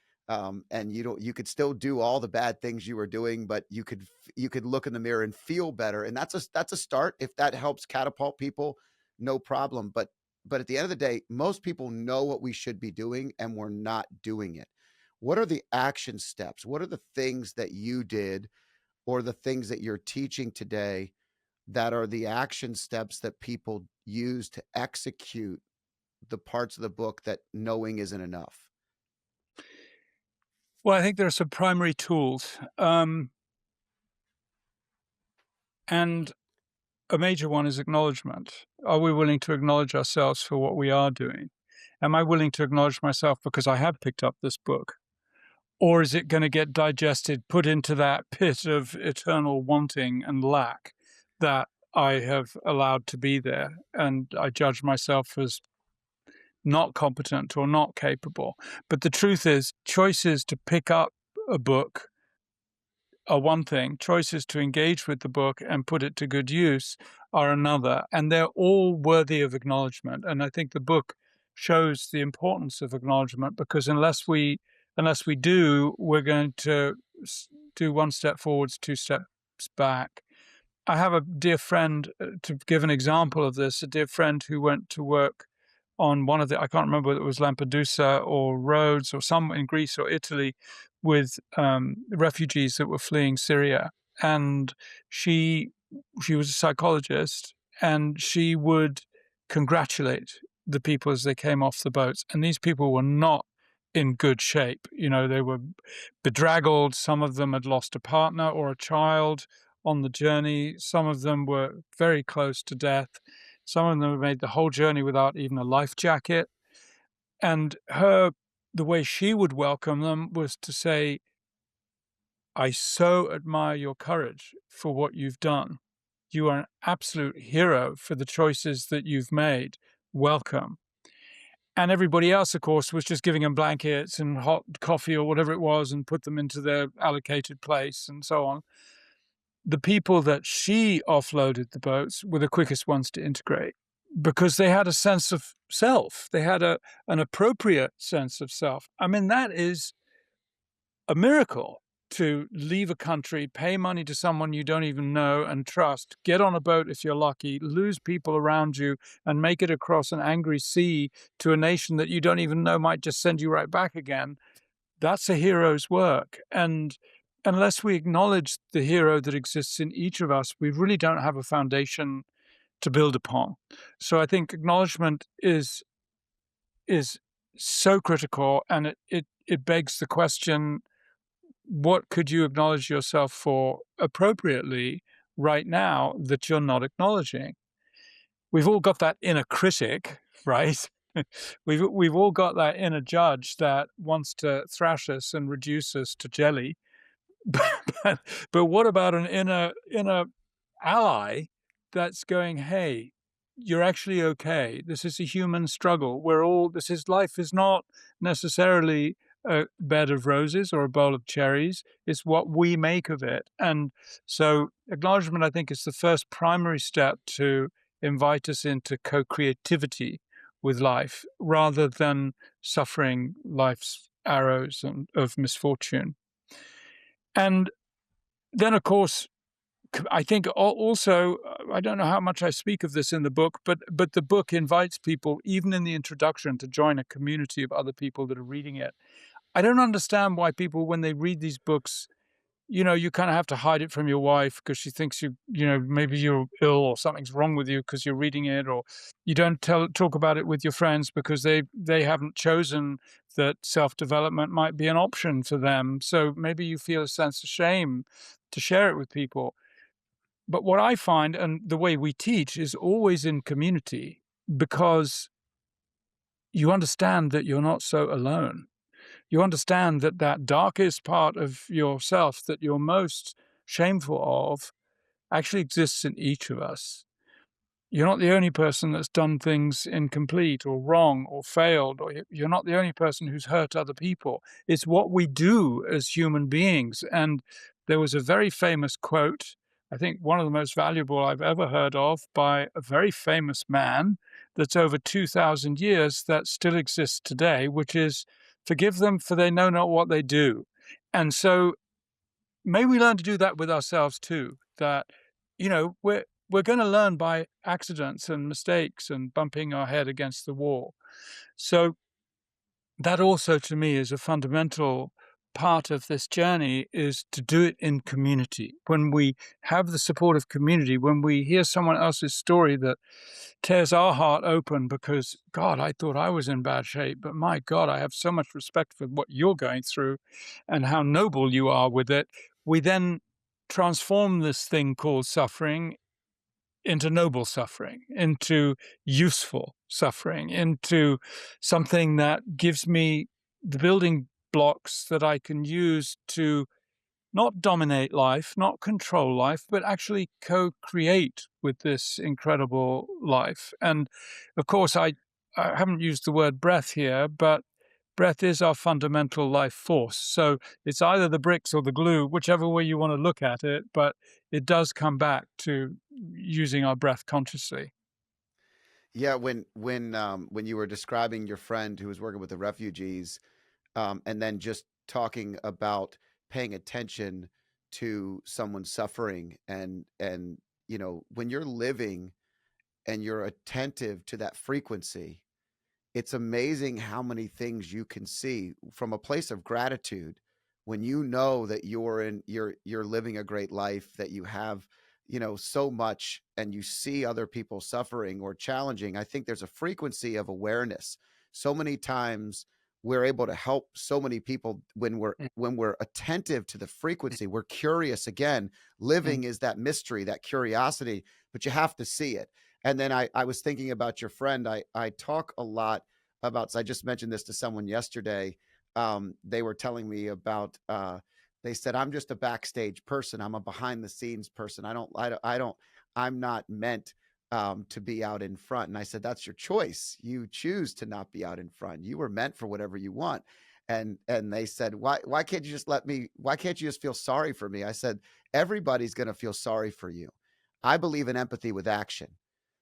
you don't, you could still do all the bad things you were doing, but you could look in the mirror and feel better, and that's a start. If that helps catapult people, no problem. But at the end of the day, most people know what we should be doing, and we're not doing it. What are the action steps? What are the things that you did, or the things that you're teaching today, that are the action steps that people use to execute the parts of the book that knowing isn't enough? well, I think there are some primary tools. And a major one is acknowledgement. Are we willing to acknowledge ourselves for what we are doing? Am I willing to acknowledge myself because I have picked up this book? Or is it going to get digested, put into that pit of eternal wanting and lack that I have allowed to be there? And I judge myself as not competent or not capable. But the truth is, choices to pick up a book are one thing, choices to engage with the book and put it to good use are another. And they're all worthy of acknowledgement. And I think the book shows the importance of acknowledgement, because unless we do, we're going to do one step forwards, two steps back. I have a dear friend, to give an example of this, a dear friend who went to work on one of the, I can't remember whether it was Lampedusa or Rhodes or some in Greece or Italy, with refugees that were fleeing Syria. And she she was a psychologist, and she would congratulate the people as they came off the boats. And these people were not in good shape. You know, they were bedraggled. Some of them had lost a partner or a child on the journey. Some of them were very close to death. Some of them had made the whole journey without even a life jacket. And the way she would welcome them was to say, I so admire your courage for what you've done. You are an absolute hero for the choices that you've made. Welcome. And everybody else, of course, was just giving them blankets and hot coffee or whatever it was, and put them into their allocated place and so on. The people that she offloaded the boats were the quickest ones to integrate, because they had a sense of self. They had an appropriate sense of self. I mean, that is a miracle, to leave a country, pay money to someone you don't even know and trust, get on a boat if you're lucky, lose people around you, and make it across an angry sea to a nation that you don't even know might just send you right back again. That's a hero's work. And unless we acknowledge the hero that exists in each of us, we really don't have a foundation to build upon. So I think acknowledgement is so critical, and it begs the question, what could you acknowledge yourself for appropriately right now that you're not acknowledging? We've all got that inner critic, right? We've all got that inner judge that wants to thrash us and reduce us to jelly. But, but what about an inner ally that's going, hey, you're actually okay. This is a human struggle. Life is not necessarily a bed of roses or a bowl of cherries. It's what we make of it. And so acknowledgement, I think, is the first primary step to invite us into co-creativity with life, rather than suffering life's arrows of misfortune. And then, of course, I think also, I don't know how much I speak of this in the book, but the book invites people, even in the introduction, to join a community of other people that are reading it. I don't understand why people, when they read these books, you kind of have to hide it from your wife because she thinks maybe you're ill or something's wrong with you because you're reading it, or you don't talk about it with your friends because they haven't chosen that self-development might be an option for them. So maybe you feel a sense of shame to share it with people. But what I find, and the way we teach, is always in community, because you understand that you're not so alone. You understand that that darkest part of yourself that you're most shameful of actually exists in each of us. You're not the only person that's done things incomplete or wrong or failed, or you're not the only person who's hurt other people. It's what we do as human beings. And there was a very famous quote, I think one of the most valuable I've ever heard of, by a very famous man that's over 2,000 years that still exists today, which is, "Forgive them, for they know not what they do." And so may we learn to do that with ourselves too, that, we're going to learn by accidents and mistakes and bumping our head against the wall. So that also to me is a fundamental part of this journey, is to do it in community. When we have the support of community, when we hear someone else's story that tears our heart open because, God, I thought I was in bad shape, but my God, I have so much respect for what you're going through and how noble you are with it. We then transform this thing called suffering into noble suffering, into useful suffering, into something that gives me the building blocks that I can use to not dominate life, not control life, but actually co-create with this incredible life. And of course, I haven't used the word breath here, but breath is our fundamental life force. So it's either the bricks or the glue, whichever way you want to look at it, but it does come back to using our breath consciously. Yeah, when you were describing your friend who was working with the refugees, and then just talking about paying attention to someone suffering, and when you're living and you're attentive to that frequency, it's amazing how many things you can see from a place of gratitude when you know that you're living a great life, that you have, so much, and you see other people suffering or challenging. I think there's a frequency of awareness. So many times we're able to help so many people when we're attentive to the frequency. We're curious again. Mm. Living is that mystery, that curiosity, but you have to see it. And then I was thinking about your friend. I talk a lot about, so I just mentioned this to someone yesterday. They were telling me about, they said, I'm just a backstage person. I'm a behind the scenes person. I'm not meant to be out in front. And I said, that's your choice. You choose to not be out in front. You were meant for whatever you want. And they said, why can't you just why can't you just feel sorry for me? I said, everybody's going to feel sorry for you. I believe in empathy with action.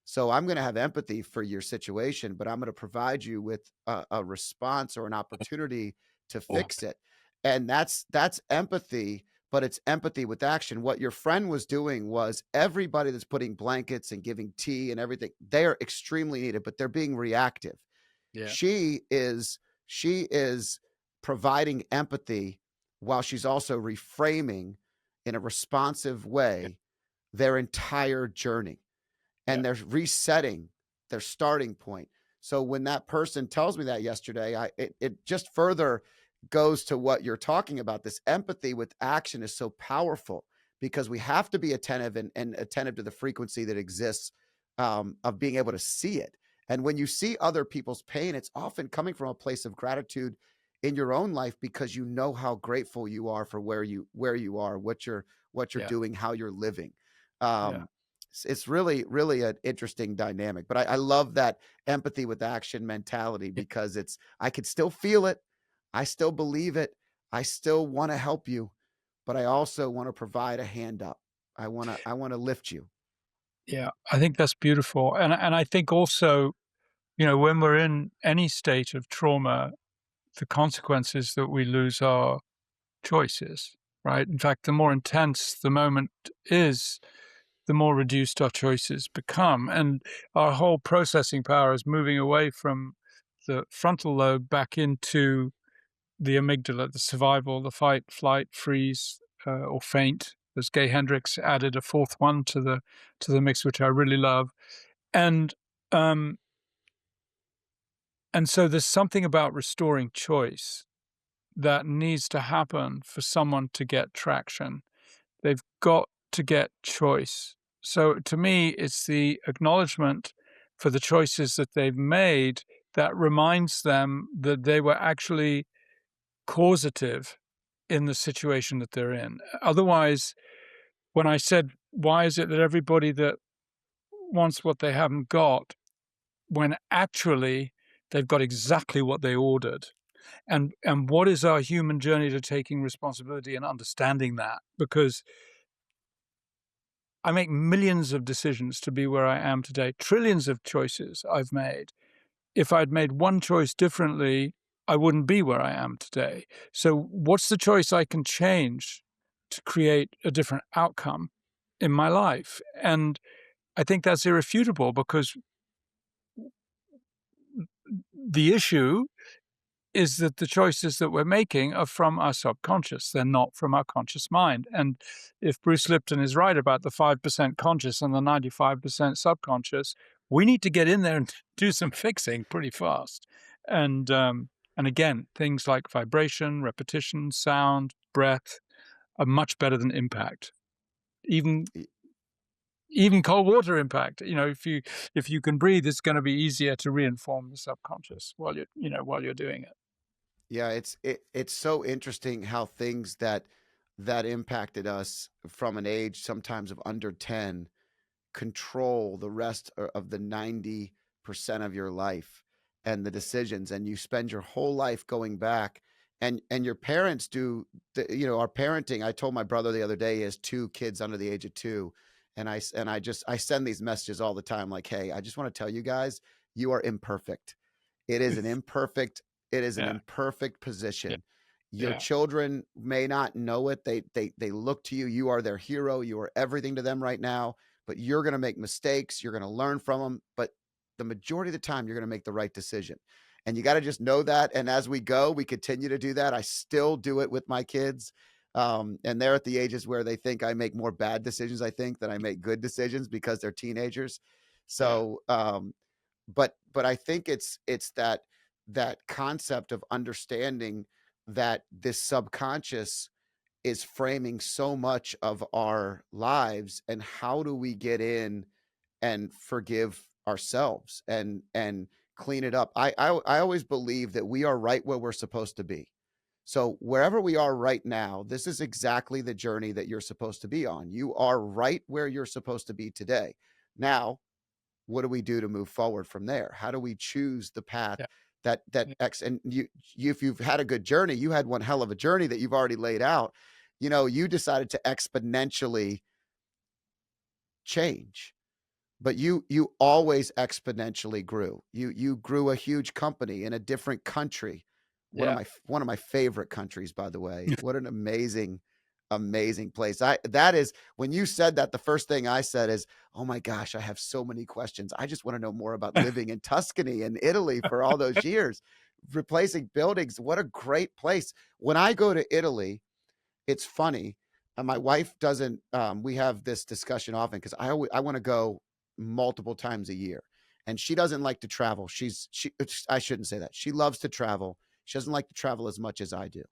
So I'm going to have empathy for your situation, but I'm going to provide you with a response or an opportunity to fix it. And that's empathy, but it's empathy with action. What your friend was doing was, everybody that's putting blankets and giving tea and everything, they are extremely needed, but they're being reactive. Yeah. She is providing empathy while she's also reframing in a responsive Yeah. way their entire journey, Yeah. and they're resetting their starting point. So when that person tells me that yesterday, it just further goes to what you're talking about. This empathy with action is so powerful because we have to be attentive, and attentive to the frequency that exists, of being able to see it. And when you see other people's pain, it's often coming from a place of gratitude in your own life, because you know how grateful you are for where you are, what you're Yeah. doing, how you're living. Yeah. Um, it's really, really an interesting dynamic. But I love that empathy with action mentality, Yeah. because I could still feel it. I still believe it. I still want to help you, but I also want to provide a hand up. I want to lift you. Yeah. I think that's beautiful. And I think also, when we're in any state of trauma, the consequences that we lose our choices, right? In fact, the more intense the moment is, the more reduced our choices become. And our whole processing power is moving away from the frontal lobe back into the amygdala, the survival, the fight, flight, freeze or faint. As Gay Hendricks added a fourth one to the mix, which I really love. And um, and so there's something about restoring choice that needs to happen for someone to get traction. They've got to get choice. So to me, it's the acknowledgement for the choices that they've made that reminds them that they were actually causative in the situation that they're in. Otherwise, when I said, why is it that everybody that wants what they haven't got, when actually they've got exactly what they ordered? And what is our human journey to taking responsibility and understanding that? Because I make millions of decisions to be where I am today, trillions of choices I've made. If I'd made one choice differently, I wouldn't be where I am today. So what's the choice I can change to create a different outcome in my life? And I think that's irrefutable, because the issue is that the choices that we're making are from our subconscious. They're not from our conscious mind. And if Bruce Lipton is right about the 5% conscious and the 95% subconscious, we need to get in there and do some fixing pretty fast. And again, things like vibration, repetition, sound, breath are much better than impact. Even Y- even cold water impact. If you can breathe, it's going to be easier to reinform the subconscious while you're doing it. Yeah, it's so interesting how things that impacted us from an age sometimes of under 10 control the rest of the 90% of your life and the decisions, and you spend your whole life going back, and your parents do our parenting. I told my brother the other day, he has two kids under the age of 2, and I send these messages all the time like, hey, I just want to tell you guys, you are imperfect. It is an imperfect it is an Yeah, imperfect yeah, position. Your yeah, children may not know it. They look to you. You are their hero. You are everything to them right now, but you're going to make mistakes. You're going to learn from them, but the majority of the time you're going to make the right decision. And you got to just know that. And as we go, we continue to do that. I still do it with my kids. And they're at the ages where they think I make more bad decisions, I think, than I make good decisions because they're teenagers. yeah, So, but I think it's that concept of understanding that this subconscious is framing so much of our lives, and how do we get in and forgive ourselves and clean it up. I always believe that we are right where we're supposed to be. So wherever we are right now, this is exactly the journey that you're supposed to be on. You are right where you're supposed to be today. Now, what do we do to move forward from there? How do we choose the path yeah, that yeah, X, and you if you've had a good journey, you had one hell of a journey that you've already laid out. You decided to exponentially change, but you always exponentially grew. You grew a huge company in a different country. yeah. One of my favorite countries, by the way. What an amazing place. I that is When you said that, the first thing I said is, "Oh my gosh, I have so many questions. I just want to know more about living in Tuscany and Italy for all those years, replacing buildings. What a great place." When I go to Italy, it's funny. My wife doesn't. We have this discussion often because I want to go multiple times a year, and she doesn't like to travel. I shouldn't say that. She loves to travel. She doesn't like to travel as much as I do,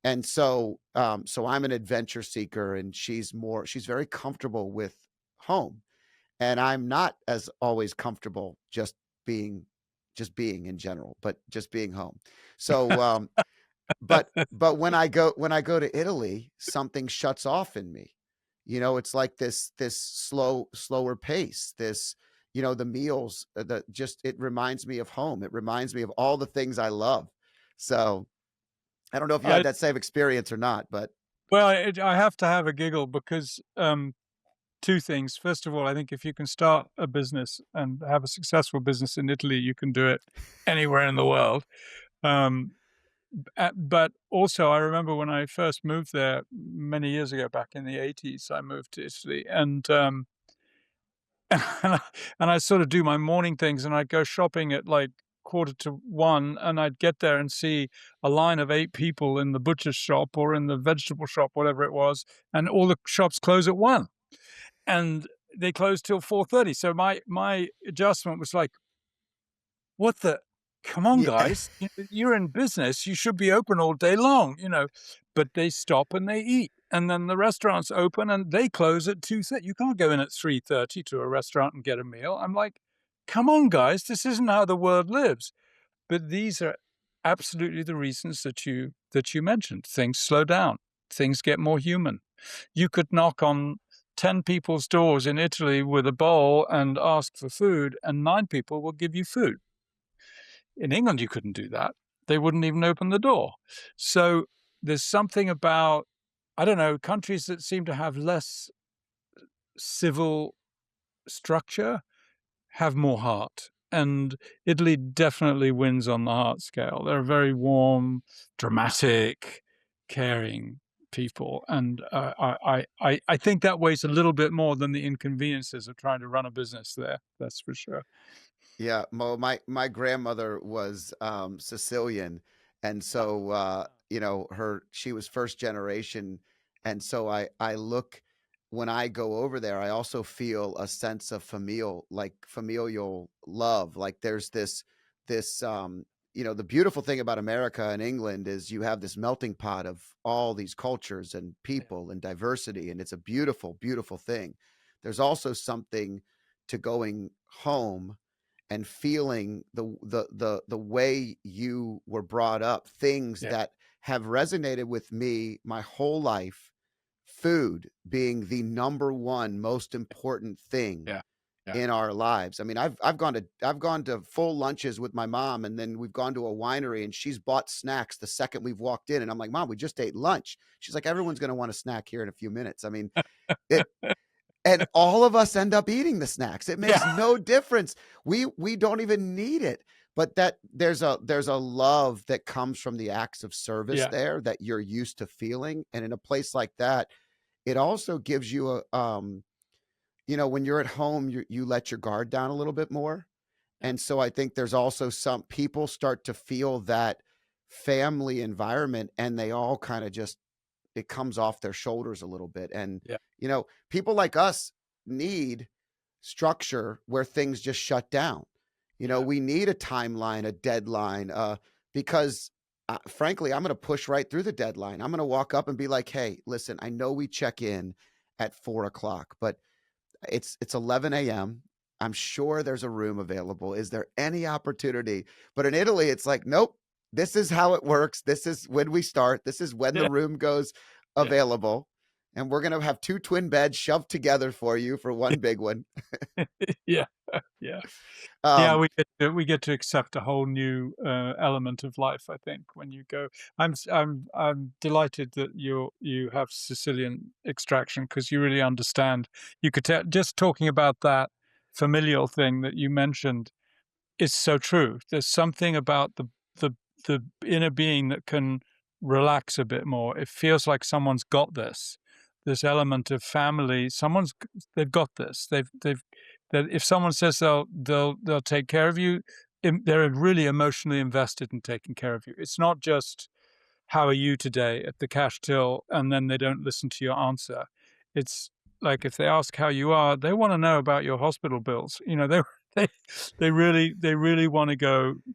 and so I'm an adventure seeker, and she's very comfortable with home, and I'm not as always comfortable being just being in general, but just being home. So but when I go to Italy, something shuts off in me. It's like this slower pace. The meals, it reminds me of home. It reminds me of all the things I love. So I don't know if you had I that same experience or not, but Well, I have to have a giggle because two things. First of all, I think if you can start a business and have a successful business in Italy, you can do it anywhere in the world. Um, but also, I remember when I first moved there many years ago, back in the 80s, I moved to Italy, and I, and I sort of do my morning things, and I'd go shopping at like 1:45, and I'd get there and see a line of 8 people in the butcher's shop or in the vegetable shop, whatever it was, and all the shops close at 1, and they close till 4:30. So my adjustment was like, "What the come on, Yeah. guys. You're in business. You should be open all day long," but they stop and they eat, and then the restaurants open and they close at 2:30. You can't go in at 3:30 to a restaurant and get a meal. I'm like, "Come on, guys. This isn't how the world lives." But these are absolutely the reasons that you mentioned. Things slow down. Things get more human. You could knock on 10 people's doors in Italy with a bowl and ask for food, and 9 people will give you food. In England, you couldn't do that. They wouldn't even open the door. So there's something about, I don't know, countries that seem to have less civil structure have more heart. And Italy definitely wins on the heart scale. They're very warm, dramatic, caring people. And I think that weighs a little bit more than the inconveniences of trying to run a business there. That's for sure. Yeah, Mo, my grandmother was Sicilian, and so she was first generation, and so I look when I go over there, I also feel a sense of familial love. Like there's this the beautiful thing about America and England is you have this melting pot of all these cultures and people and diversity, and it's a beautiful, beautiful thing. There's also something to going home and feeling the way you were brought up, things Yeah, that have resonated with me my whole life, food being the number one most important thing yeah, yeah, in our lives. I mean, I've gone to full lunches with my mom, and then we've gone to a winery, and she's bought snacks the second we've walked in, and I'm like, "Mom, we just ate lunch." She's like, "Everyone's going to want a snack here in a few minutes." I mean, it and all of us end up eating the snacks. It makes yeah, no difference. We don't even need it. But that there's a love that comes from the acts of service yeah, there that you're used to feeling. And in a place like that, it also gives you when you're at home, you let your guard down a little bit more. yeah, And so I think there's also some people start to feel that family environment, and they all kind of just it comes off their shoulders a little bit. And, yeah, people like us need structure where things just shut down. yeah, We need a timeline, a deadline, because frankly, I'm going to push right through the deadline. I'm going to walk up and be like, "Hey, listen, I know we check in at 4 o'clock, but it's 11 a.m. I'm sure there's a room available. Is there any opportunity?" But in Italy, it's like, nope, this is how it works. This is when we start. This is when the yeah, room goes yeah, available. And we're going to have two twin beds shoved together for you for one big one. yeah, yeah. Yeah, Um, we get to accept a whole new, element of life, I think, when you go. I'm delighted that you have Sicilian extraction because you really understand. You could tell just talking about that familial thing that you mentioned is so true. There's something about the the inner being that can relax a bit more. It feels like someone's got this. This element of family. They've got this. They've that if someone says they'll take care of you, they're really emotionally invested in taking care of you. It's not just how are you today at the cash till, and then they don't listen to your answer. It's like if they ask how you are, they want to know about your hospital bills. They they really want to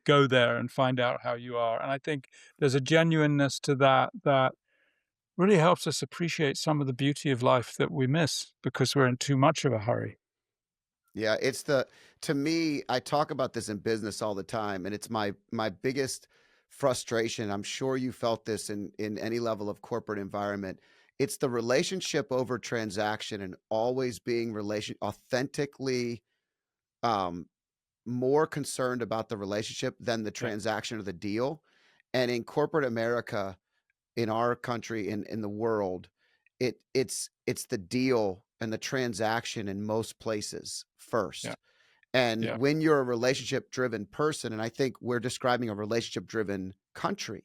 go there and find out how you are. And I think there's a genuineness to that really helps us appreciate some of the beauty of life that we miss because we're in too much of a hurry. yeah, to me, I talk about this in business all the time, and it's my biggest frustration. I'm sure you felt this in any level of corporate environment. It's the relationship over transaction and always being relation authentically um more concerned about the relationship than the Yeah, transaction or the deal. And in corporate America, in our country, in the world, it's the deal and the transaction in most places yeah, first. And yeah, when you're a relationship driven person, and I think we're describing a relationship driven country,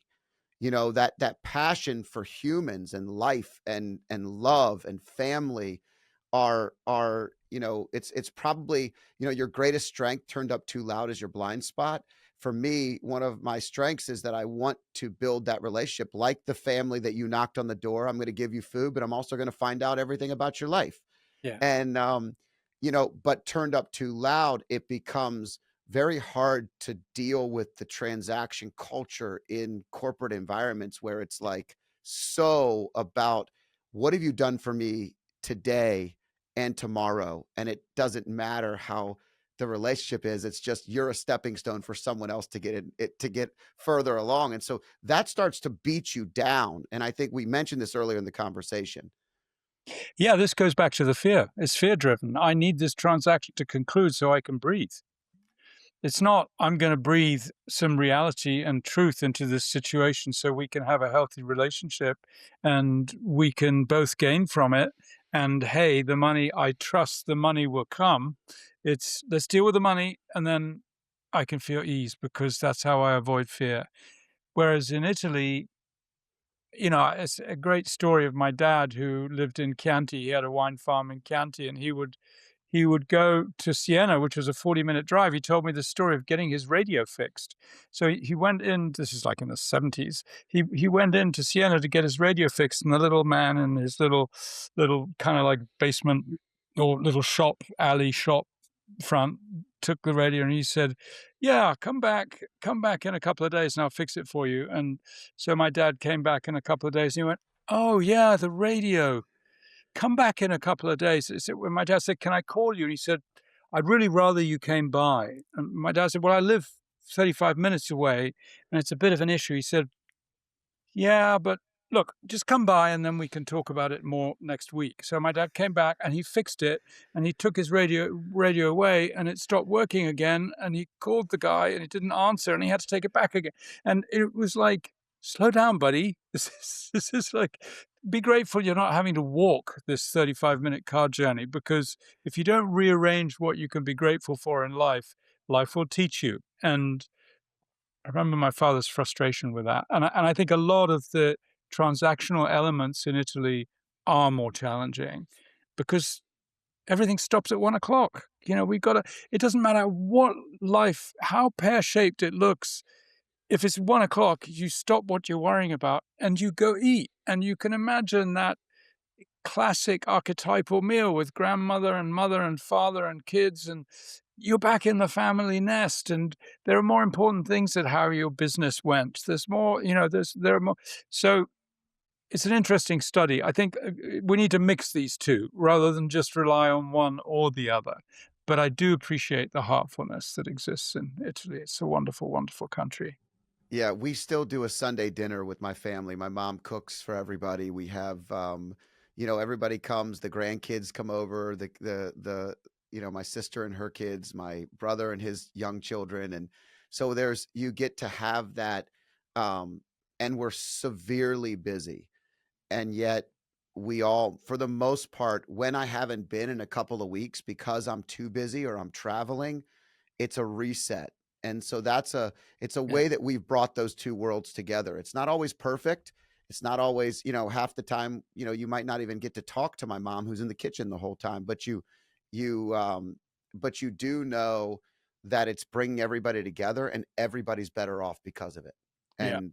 that passion for humans and life and love and family are it's probably your greatest strength turned up too loud is your blind spot. for me, one of my strengths is that I want to build that relationship like the family that you knocked on the door. I'm going to give you food, but I'm also going to find out everything about your life. Yeah. And, but turned up too loud, it becomes very hard to deal with the transaction culture in corporate environments where it's like so about what have you done for me today and tomorrow? And it doesn't matter how the relationship is. It's just you're a stepping stone for someone else to get further along. And so that starts to beat you down. And I think we mentioned this earlier in the conversation. Yeah, this goes back to the fear. It's fear driven. I need this transaction to conclude so I can breathe. It's not, I'm going to breathe some reality and truth into this situation so we can have a healthy relationship and we can both gain from it. And hey, the money, I trust the money will come. It's let's deal with the money and then I can feel ease because that's how I avoid fear. Whereas in Italy, it's a great story of my dad who lived in Chianti. He had a wine farm in Chianti, and he would go to Siena, which was a 40-minute drive. He told me the story of getting his radio fixed. So he went in, this is like in the 70s. He went in to Siena to get his radio fixed, and the little man in his little kind of like basement or little alley shop front took the radio and he said, "Yeah, come back in a couple of days and I'll fix it for you." And so my dad came back in a couple of days and he went, "Oh yeah, the radio. Come back in a couple of days." So when my dad said, "Can I call you?" And he said, "I'd really rather you came by." And my dad said, "Well, I live 35 minutes away and it's a bit of an issue." He said, "Yeah, but look, just come by and then we can talk about it more next week." So my dad came back and he fixed it and he took his radio away and it stopped working again. And he called the guy and he didn't answer and he had to take it back again. And it was like, slow down, buddy. This is like, be grateful you're not having to walk this 35-minute car journey, because if you don't rearrange what you can be grateful for in life, life will teach you. And I remember my father's frustration with that. And I think a lot of the transactional elements in Italy are more challenging because everything stops at 1 o'clock. We've got to, it doesn't matter what life, how pear shaped it looks. If it's 1 o'clock, you stop what you're worrying about and you go eat. And you can imagine that classic archetypal meal with grandmother and mother and father and kids, and you're back in the family nest, and there are more important things at how your business went. There's more, there are more. So it's an interesting study. I think we need to mix these two rather than just rely on one or the other. But I do appreciate the heartfulness that exists in Italy. It's a wonderful, wonderful country. Yeah, we still do a Sunday dinner with my family. My mom cooks for everybody. We have, everybody comes. The grandkids come over. My sister and her kids, my brother and his young children, and so you get to have that. And we're severely busy, and yet we all, for the most part, when I haven't been in a couple of weeks because I'm too busy or I'm traveling, it's a reset. And so it's a Yeah, way that we've brought those two worlds together. It's not always perfect. It's not always, half the time, you might not even get to talk to my mom who's in the kitchen the whole time, you but you do know that it's bringing everybody together and everybody's better off because of it. yeah, And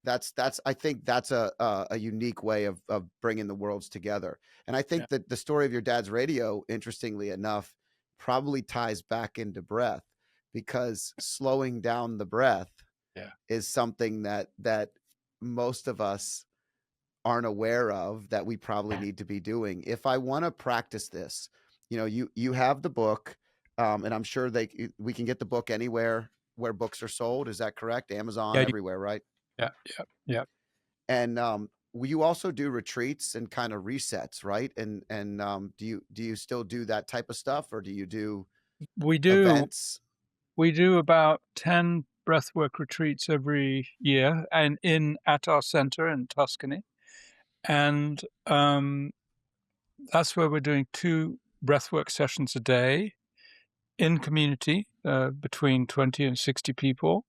that's I think that's a unique way of bringing the worlds together. And I yeah, think that the story of your dad's radio, interestingly enough, probably ties back into breath, because slowing down the breath yeah, is something that most of us aren't aware of, that we probably need to be doing. If I want to practice this, you have the book, and I'm sure we can get the book anywhere where books are sold. Is that correct? Amazon, yeah, everywhere, right? yeah, yeah, yeah. And you also do retreats and kind of resets, right? And do you still do that type of stuff, or do you do We do. events? We do about 10 breathwork retreats every year and at our center in Tuscany. And that's where we're doing 2 breathwork sessions a day in community, between 20 and 60 people.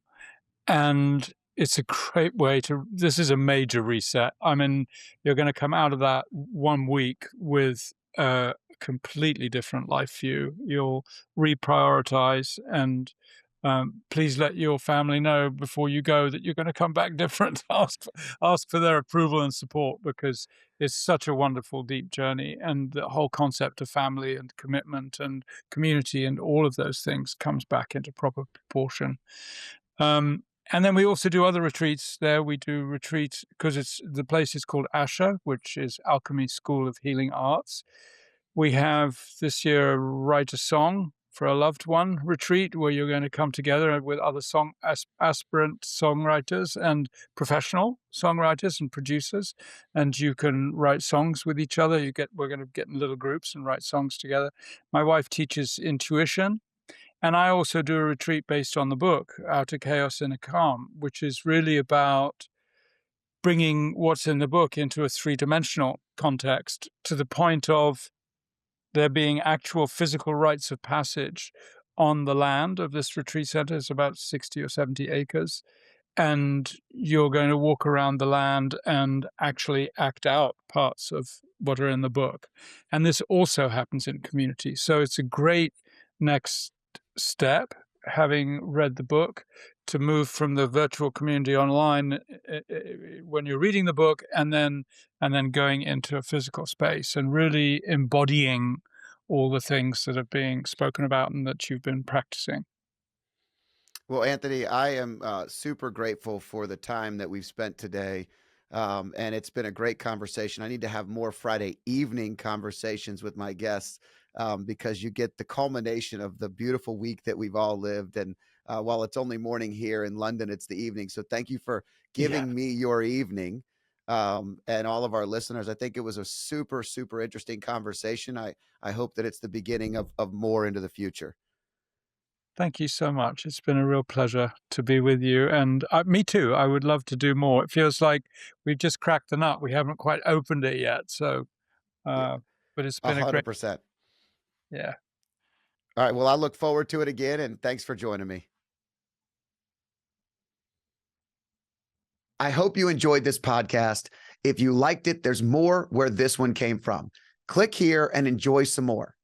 And it's a great way this is a major reset. I mean, you're going to come out of that 1 week with a completely different life view. You'll reprioritize and Please let your family know before you go that you're going to come back different. Ask for their approval and support, because it's such a wonderful, deep journey, and the whole concept of family and commitment and community and all of those things comes back into proper proportion. And then we also do other retreats there. We do retreats because the place is called Asha, which is Alchemy School of Healing Arts. We have this year a Write a Song for a Loved One retreat, where you're going to come together with other aspirant songwriters and professional songwriters and producers, and you can write songs with each other. We're going to get in little groups and write songs together. My wife teaches intuition, and I also do a retreat based on the book, Outer Chaos, Inner Calm, which is really about bringing what's in the book into a three-dimensional context, to the point of there being actual physical rites of passage on the land of this retreat center. It's about 60 or 70 acres. And you're going to walk around the land and actually act out parts of what are in the book. And this also happens in community. So it's a great next step, having read the book, to move from the virtual community online when you're reading the book, and then going into a physical space and really embodying all the things that are being spoken about and that you've been practicing. Well, Anthony, I am super grateful for the time that we've spent today. And it's been a great conversation. I need to have more Friday evening conversations with my guests, because you get the culmination of the beautiful week that we've all lived. And while it's only morning here in London, it's the evening. So thank you for Yeah. giving me your evening, and all of our listeners. I think it was a super, super interesting conversation. I hope that it's the beginning of more into the future. Thank you so much. It's been a real pleasure to be with you. And me too. I would love to do more. It feels like we've just cracked the nut. We haven't quite opened it yet. So, Yeah, but it's a been a great, 100%. yeah. All right. Well, I look forward to it again. And thanks for joining me. I hope you enjoyed this podcast. If you liked it, there's more where this one came from. Click here and enjoy some more.